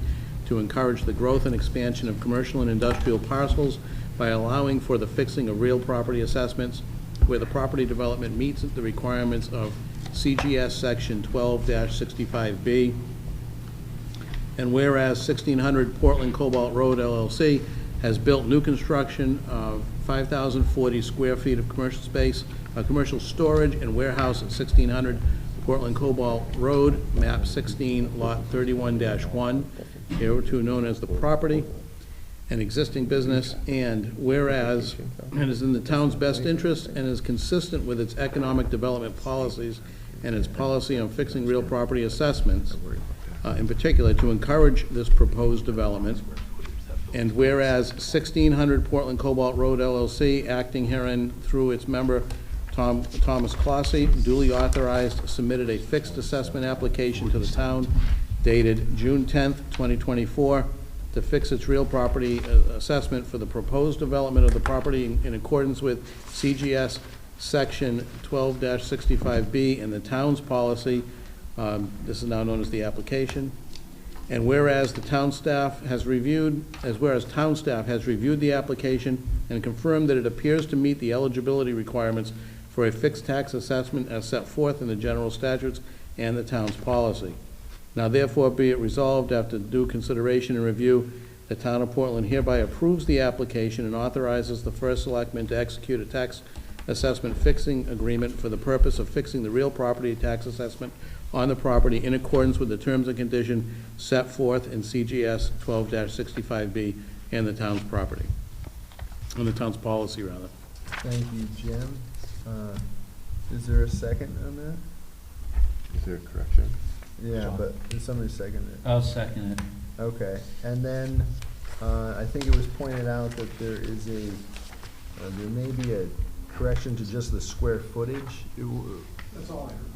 to encourage the growth and expansion of commercial and industrial parcels by allowing for the fixing of real property assessments where the property development meets the requirements of CGS Section 12-65B. And whereas 1600 Portland Cobalt Road LLC has built new construction of 5,040 square feet of commercial space, commercial storage and warehouse at 1600 Portland Cobalt Road, map 16, lot 31-1, hereto known as the property, an existing business, and whereas it is in the town's best interest and is consistent with its economic development policies and its policy on fixing real property assessments, in particular, to encourage this proposed development. And whereas 1600 Portland Cobalt Road LLC, acting herein through its member Thomas Clossy, duly authorized, submitted a fixed assessment application to the town dated June 10th, 2024, to fix its real property assessment for the proposed development of the property in accordance with CGS Section 12-65B and the town's policy. This is now known as the application. And whereas the town staff has reviewed, town staff has reviewed the application and confirmed that it appears to meet the eligibility requirements for a fixed tax assessment as set forth in the general statutes and the town's policy. Now therefore be it resolved, after due consideration and review, the town of Portland hereby approves the application and authorizes the first selectman to execute a tax assessment fixing agreement for the purpose of fixing the real property tax assessment on the property in accordance with the terms and conditions set forth in CGS 12-65B and the town's property, and the town's policy, rather. Thank you, Jim. Is there a second on that? Is there a correction? Yeah, but did somebody second it? I'll second it. Okay, and then, I think it was pointed out that there is there may be a correction to just the square footage. That's all I heard.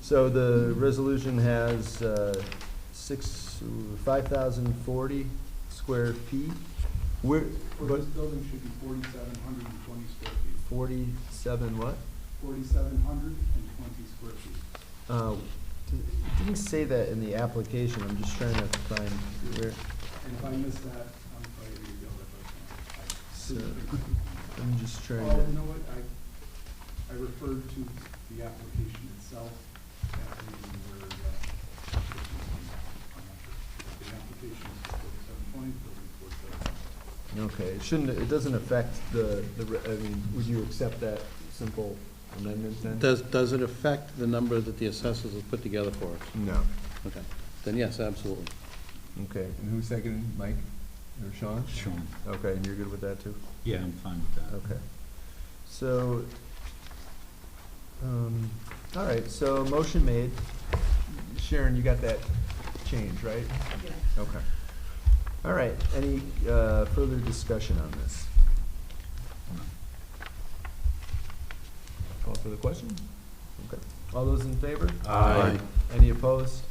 So the resolution has 5,040 square feet. For this building should be 4,720 square feet. 47 what? 4,720 square feet. It didn't say that in the application. I'm just trying to find where. And if I missed that, I'm probably going to go So, with I'm just trying Oh, you to. know what, I referred to the application itself, that reading where, the application is 4720, building 47. Okay, it doesn't affect I mean, would you accept that simple amendment then? Does it affect the number that the assessors have put together for us? No. Okay, then yes, absolutely. Okay, and who seconded, Mike or Sean? Sean. Okay, and you're good with that too? Yeah, I'm fine with that. Okay. So, all right, so motion made. Sharon, you got that change, right? Yes. Okay. All right, any further discussion on this? Call for the question? Okay. All those in favor? Aye. Any opposed?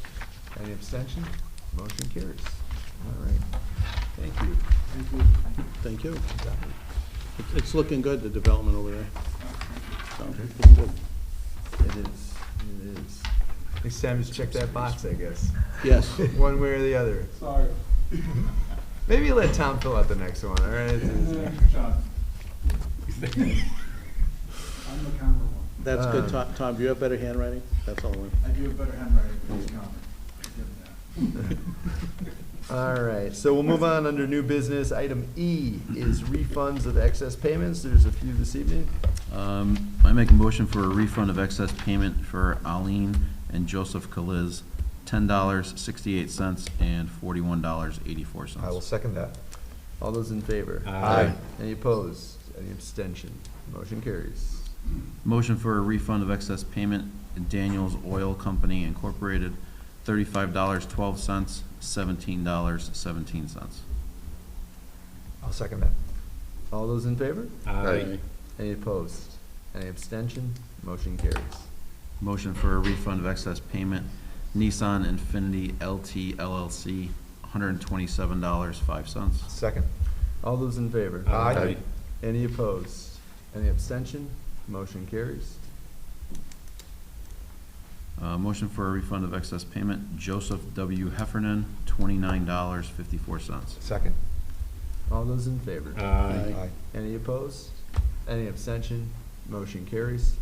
Any abstention? Motion carries. All right. Thank you. Thank you. It's looking good, the development over there. So, looking good. It is. Next time, just check that box, I guess. Yes. One way or the other. Sorry. Maybe let Tom fill out the next one, all right? Sean. I'm the camera one. That's good. Tom, do you have better handwriting? That's all. I do have better handwriting than this camera. All right, so we'll move on under new business. Item E is refunds of excess payments. There's a few this evening. I make a motion for a refund of excess payment for Aline and Joseph Kaliz, $10.68 and $41.84. I will second that. All those in favor? Aye. Any opposed? Any abstention? Motion carries. Motion for a refund of excess payment in Daniels Oil Company Incorporated, $35.12, $17.17. I'll second that. All those in favor? Aye. Any opposed? Any abstention? Motion carries. Motion for a refund of excess payment Nissan Infiniti LT LLC, $127.05. Second. All those in favor? Aye. Any opposed? Any abstention? Motion carries. Motion for a refund of excess payment Joseph W. Heffernan, $29.54. Second. All those in favor? Aye. Any opposed? Any abstention? Motion carries.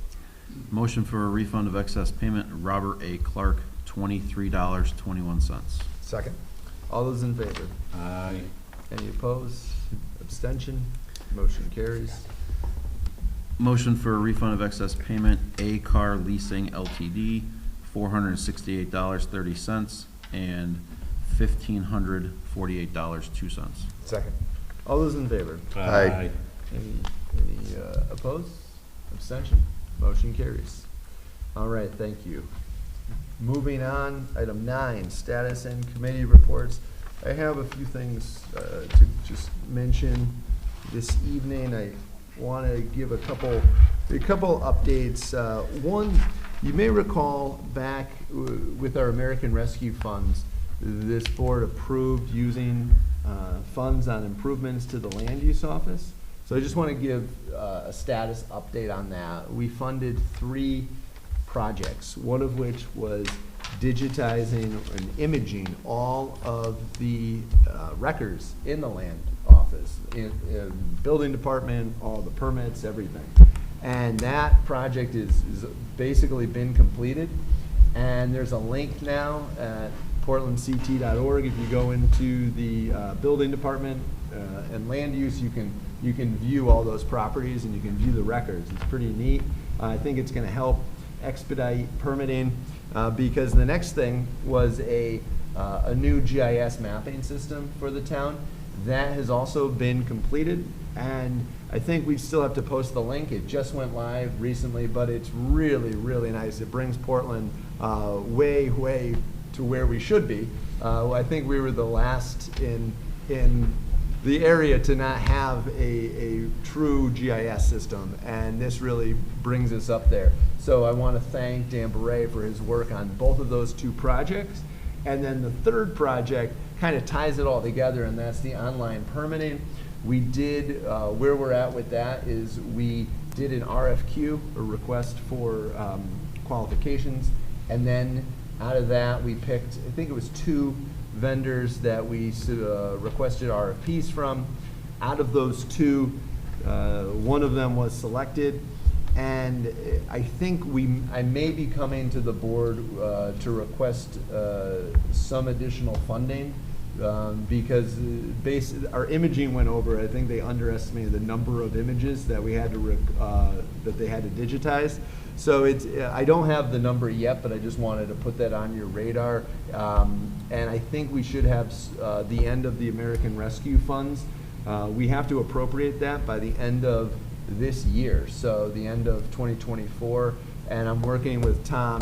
Motion for a refund of excess payment Robert A. Clark, $23.21. Second. All those in favor? Aye. Any opposed? Abstention? Motion carries. Motion for a refund of excess payment A Car Leasing Ltd., $468.30 and $1,548.02. Second. All those in favor? Aye. Any opposed? Abstention? Motion carries. All right, thank you. Moving on, item 9, status and committee reports. I have a few things to just mention this evening. I want to give a couple updates. One, you may recall back with our American Rescue Funds, this board approved using funds on improvements to the land use office. So I just want to give a status update on that. We funded 3 projects, one of which was digitizing and imaging all of the records in the land office, in building department, all the permits, everything. And that project is basically been completed. And there's a link now at portlandct.org. If you go into the building department and land use, you can view all those properties and you can view the records. It's pretty neat. I think it's going to help expedite permitting because the next thing was a new GIS mapping system for the town. That has also been completed, and I think we still have to post the link. It just went live recently, but it's really, really nice. It brings Portland way to where we should be. I think we were the last in the area to not have a true GIS system, and this really brings us up there. So I want to thank Dan Beret for his work on both of those 2 projects. And then the third project kind of ties it all together, and that's the online permitting. We did, where we're at with that is we did an RFQ, a request for qualifications, and then out of that we picked, I think it was 2 vendors that we requested RFPs from. Out of those 2, one of them was selected, and I think I may be coming to the board to request some additional funding because our imaging went over. I think they underestimated the number of images that we had to that they had to digitize. So I don't have the number yet, but I just wanted to put that on your radar. And I think we should have the end of the American Rescue Funds. We have to appropriate that by the end of this year, so the end of 2024. And I'm working with Tom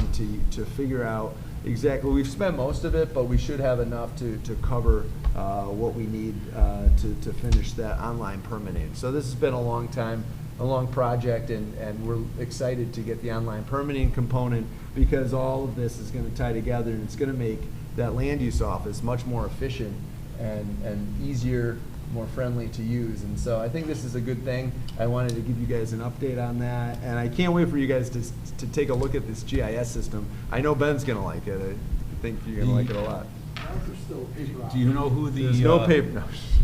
to figure out exactly. We've spent most of it, but we should have enough to cover what we need to finish that online permitting. So this has been a long time. A long project, and we're excited to get the online permitting component because all of this is going to tie together, and it's going to make that land use office much more efficient and easier, more friendly to use. And so I think this is a good thing. I wanted to give you guys an update on that, and I can't wait for you guys to take a look at this GIS system. I know Ben's going to like it. I think you're going to like it a lot. Do you know who the There's no paper. No.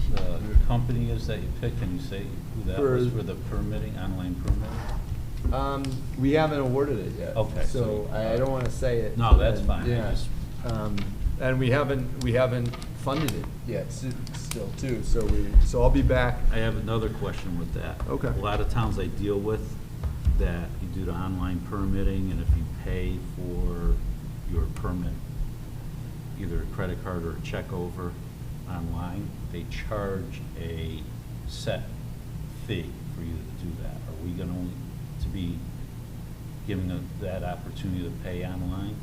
the company is that you picked? Can you say who that was for the permitting, online permitting? We haven't awarded it yet. Okay. So I don't want to say it. No, that's fine. I Yeah. just- And we haven't funded it yet still too. So I'll be back. I have another question with that. Okay. A lot of towns I deal with that you do the online permitting, and if you pay for your permit, either a credit card or a check over, online, they charge a set fee for you to do that. Are we going to be given that opportunity to pay online?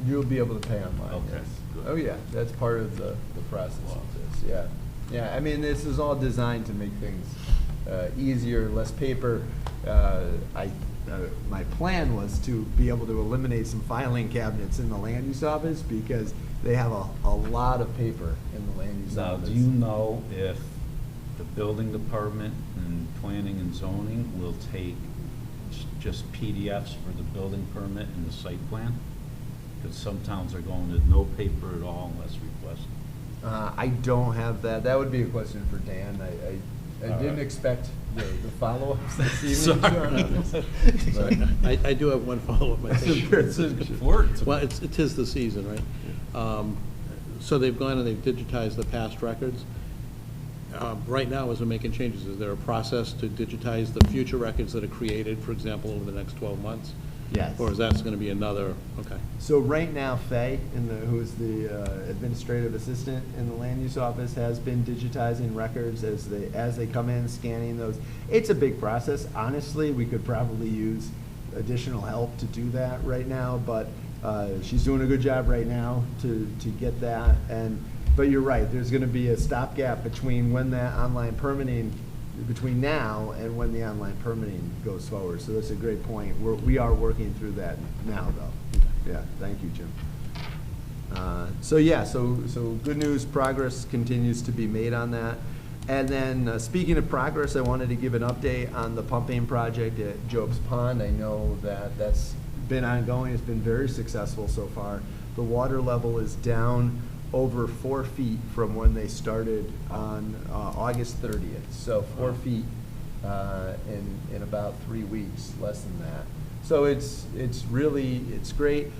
You'll be able to pay online, Okay, yes. good. Oh, yeah, that's part of the process of this, yeah. Yeah, I mean, this is all designed to make things easier, less paper. My plan was to be able to eliminate some filing cabinets in the land use office because they have a lot of paper in the land use Now, office. do you know if the building department and planning and zoning will take just PDFs for the building permit and the site plan? Because some towns are going to no paper at all unless requested. I don't have that. That would be a question for Dan. I All didn't right. expect the follow-ups this evening. Sorry. But- I do have one follow-up, I think. Well, it is the season, right? So they've gone and they've digitized the past records. Right now, as we're making changes, is there a process to digitize the future records that are created, for example, over the next 12 months? Yes. Or is that going to be another, okay. So right now, Faye, who's the administrative assistant in the land use office, has been digitizing records as they come in, scanning those. It's a big process. Honestly, we could probably use additional help to do that right now, but she's doing a good job right now to get that. But you're right, there's going to be a stopgap between when that online permitting, between now and when the online permitting goes forward. So that's a great point. We are working through that now, though. Yeah, thank you, Jim. So good news, progress continues to be made on that. And then, speaking of progress, I wanted to give an update on the pumping project at Job's Pond. I know that's been ongoing. It's been very successful so far. The water level is down over 4 feet from when they started on August 30th. So 4 feet in about 3 weeks, less than that. So it's great.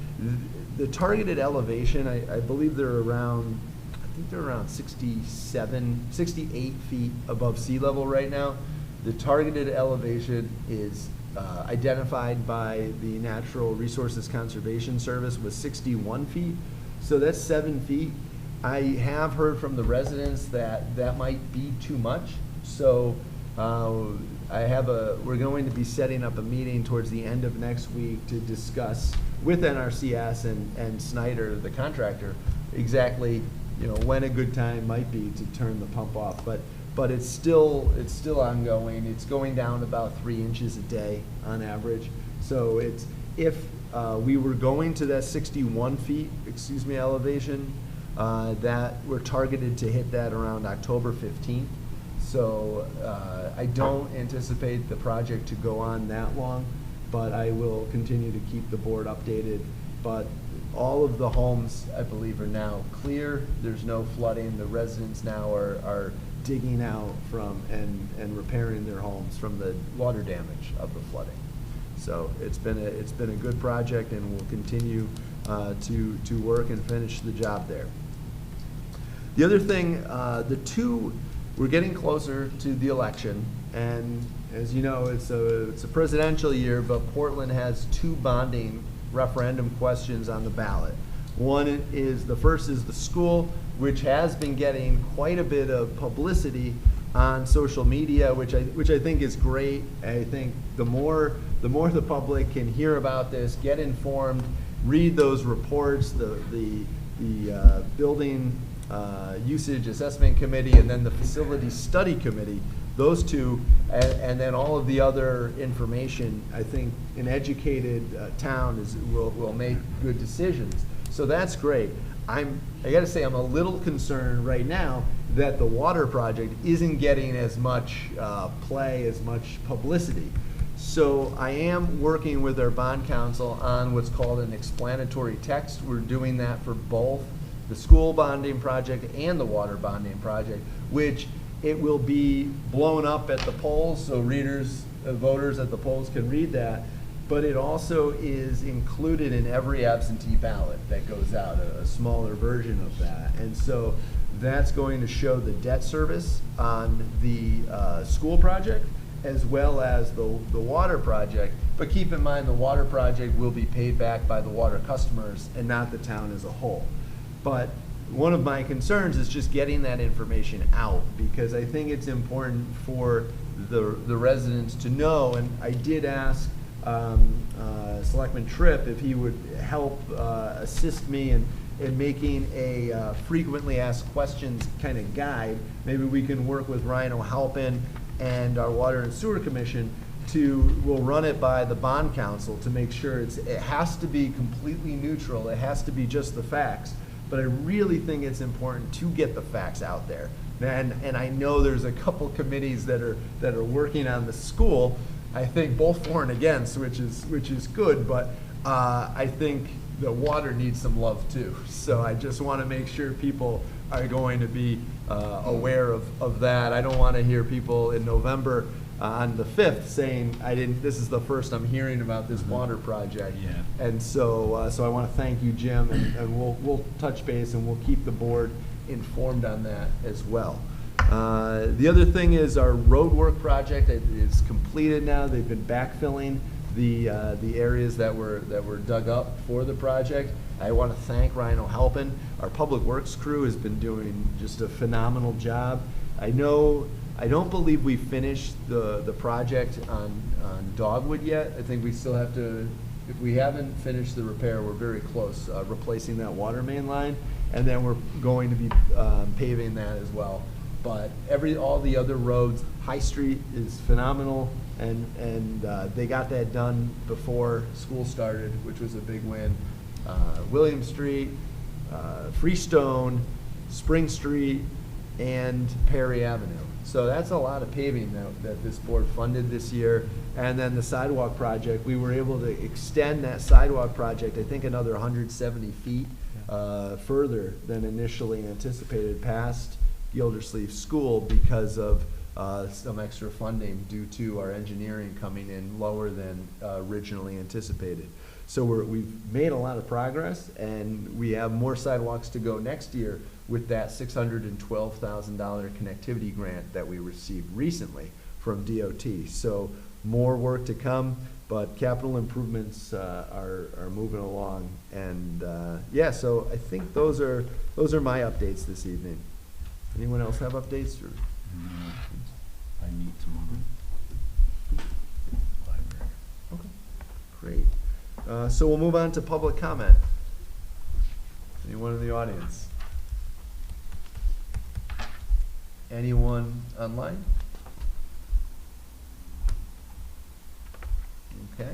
The targeted elevation, I believe they're around, I think they're around 68 feet above sea level right now. The targeted elevation is identified by the Natural Resources Conservation Service was 61 feet. So that's 7 feet. I have heard from the residents that might be too much. So we're going to be setting up a meeting towards the end of next week to discuss with NRCS and Snyder, the contractor, exactly when a good time might be to turn the pump off. But it's still ongoing. It's going down about 3 inches a day on average. So if we were going to that 61 feet, elevation, that we're targeted to hit that around October 15th. So I don't anticipate the project to go on that long, but I will continue to keep the board updated. But all of the homes, I believe, are now clear. There's no flooding. The residents now are digging out from and repairing their homes from the water damage of the flooding. So it's been a good project, and we'll continue to work and finish the job there. The other thing, we're getting closer to the election, and as you know, it's a presidential year, but Portland has 2 bonding referendum questions on the ballot. The first is the school, which has been getting quite a bit of publicity on social media, which I think is great. I think the more the public can hear about this, get informed, read those reports, the building usage assessment committee, and then the facility study committee, those 2, and then all of the other information, I think an educated town will make good decisions. So that's great. I gotta say, I'm a little concerned right now that the water project isn't getting as much play, as much publicity. So I am working with our bond counsel on what's called an explanatory text. We're doing that for both the school bonding project and the water bonding project, which it will be blown up at the polls, so voters at the polls can read that. But it also is included in every absentee ballot that goes out, a smaller version of that. And so that's going to show the debt service on the school project as well as the water project. But keep in mind, the water project will be paid back by the water customers and not the town as a whole. But one of my concerns is just getting that information out, because I think it's important for the residents to know, and I did ask Selectman Tripp if he would help assist me in making a frequently asked questions kind of guide. Maybe we can work with Ryan O'Halpin and our Water and Sewer Commission we'll run it by the bond council to make sure it has to be completely neutral, it has to be just the facts. But I really think it's important to get the facts out there. And I know there's a couple committees that are working on the school, I think both for and against, which is good, but I think the water needs some love too. So I just want to make sure people are going to be aware of that. I don't want to hear people in November on the 5th saying, this is the first I'm hearing about this water project. Yeah. And so I want to thank you, Jim, and we'll touch base and we'll keep the board informed on that as well. The other thing is our road work project is completed now. They've been backfilling the areas that were dug up for the project. I want to thank Ryan O'Halpin. Our public works crew has been doing just a phenomenal job. I don't believe we finished the project on Dogwood yet. I think we still have to, if we haven't finished the repair, we're very close, replacing that water main line, and then we're going to be paving that as well. But all the other roads, High Street is phenomenal, and they got that done before school started, which was a big win. William Street, Freestone, Spring Street, and Perry Avenue. So that's a lot of paving that this board funded this year. And then the sidewalk project, we were able to extend that sidewalk project, I think another 170 feet further than initially anticipated past Gildersleeve School because of some extra funding due to our engineering coming in lower than originally anticipated. So we've made a lot of progress, and we have more sidewalks to go next year with that $612,000 connectivity grant that we received recently from DOT. So more work to come, but capital improvements are moving along. And yeah, so I think those are my updates this evening. Anyone else have updates? Or? I meet tomorrow. Library. Okay, great. So we'll move on to public comment. Anyone in the audience? Anyone online? Okay.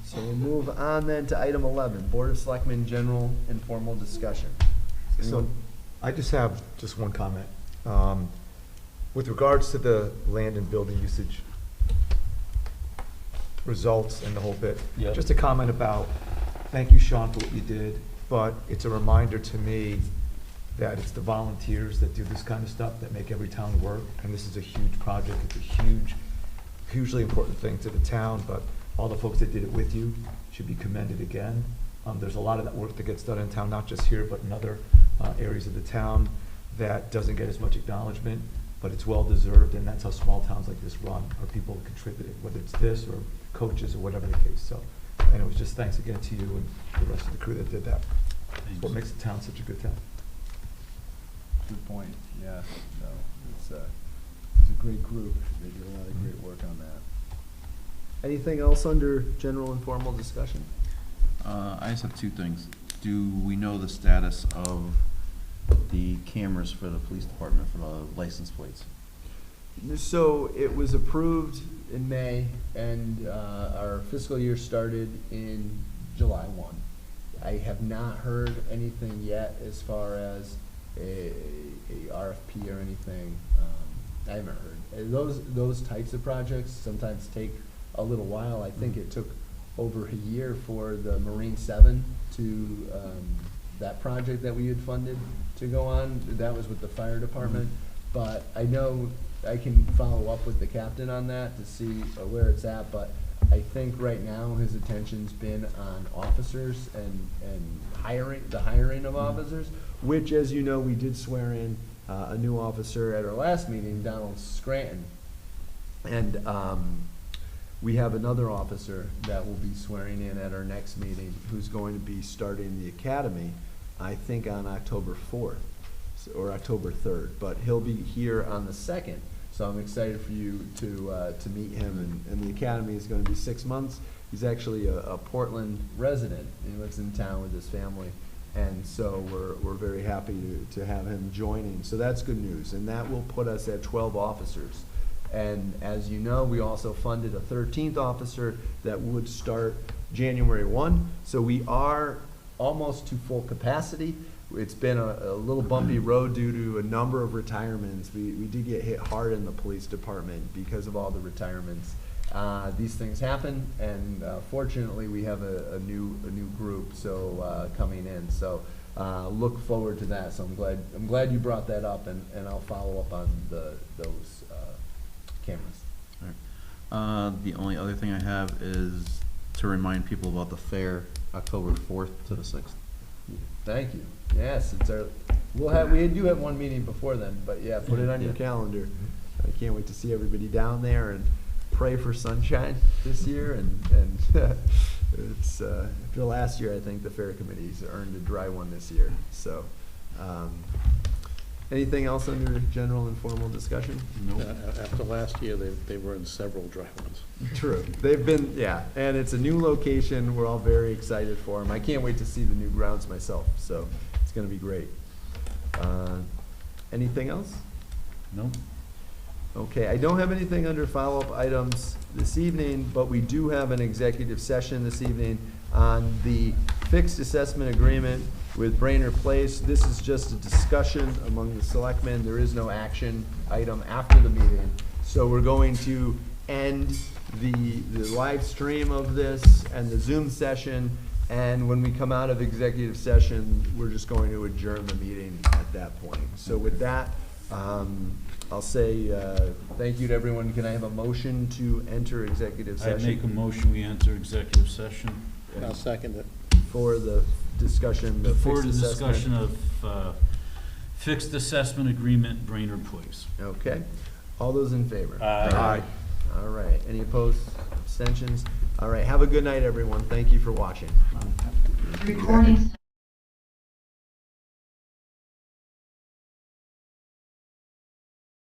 So we'll move on then to item 11, Board of Selectmen General Informal Discussion. So I just have one comment. With regards to the land and building usage results and the whole bit, Yep. just a comment about, thank you, Sean, for what you did, but it's a reminder to me that it's the volunteers that do this kind of stuff that make every town work, and this is a huge project. It's a hugely important thing to the town, but all the folks that did it with you should be commended again. There's a lot of that work that gets done in town, not just here, but in other areas of the town that doesn't get as much acknowledgement, but it's well-deserved, and that's how small towns like this run, or people contributing, whether it's this or coaches or whatever the case. So, and it was just thanks again to you and the rest of the crew that did that. It's what makes the town such a good town. Good point, yeah, no, it's a great group, they did a lot of great work on that. Anything else under general informal discussion? I just have two things. Do we know the status of the cameras for the police department for the license plates? So it was approved in May, and our fiscal year started in July 1. I have not heard anything yet as far as a RFP or anything. I haven't heard. Those types of projects sometimes take a little while. I think it took over a year for the Marine 7 to that project that we had funded to go on. That was with the fire department. But I know I can follow up with the captain on that to see where it's at, but I think right now his attention's been on officers and the hiring of officers, which, as you know, we did swear in a new officer at our last meeting, Donald Scranton. And we have another officer that will be swearing in at our next meeting who's going to be starting the academy I think on October 4th or October 3rd, but he'll be here on the 2nd. So I'm excited for you to meet him, and the academy is going to be 6 months. He's actually a Portland resident. He lives in town with his family, and so we're very happy to have him joining. So that's good news, and that will put us at 12 officers. And as you know, we also funded a 13th officer that would start January 1. So we are almost to full capacity. It's been a little bumpy road due to a number of retirements. We did get hit hard in the police department because of all the retirements. These things happen, and fortunately, we have a new group coming in. So look forward to that. So I'm glad you brought that up, and I'll follow up on those cameras. All right. The only other thing I have is to remind people about the fair, October 4th to the 6th. Thank you. Yes, we do have one meeting before then, but yeah, put it on your calendar. I can't wait to see everybody down there and pray for sunshine this year. And it's after last year, I think the fair committee's earned a dry one this year. So, anything else under general informal discussion? After last year, they were in several dry ones. True. They've been, yeah, and it's a new location. We're all very excited for them. I can't wait to see the new grounds myself, so it's going to be great. Anything else? No? Okay, I don't have anything under follow-up items this evening, but we do have an executive session this evening on the fixed assessment agreement with Brainerd Place. This is just a discussion among the selectmen. There is no action item after the meeting. So we're going to end the live stream of this and the Zoom session, and when we come out of executive session, we're just going to adjourn the meeting at that point. So with that, I'll say thank you to everyone. Can I have a motion to enter executive I session? make a motion, we enter executive session. I'll second it. For the discussion, the For fixed the assessment. discussion of fixed assessment agreement, Brainerd Place. Okay. All those in favor? Aye. All right. Any opposed? Abstentions? All right. Have a good night, everyone. Thank you for watching. Recording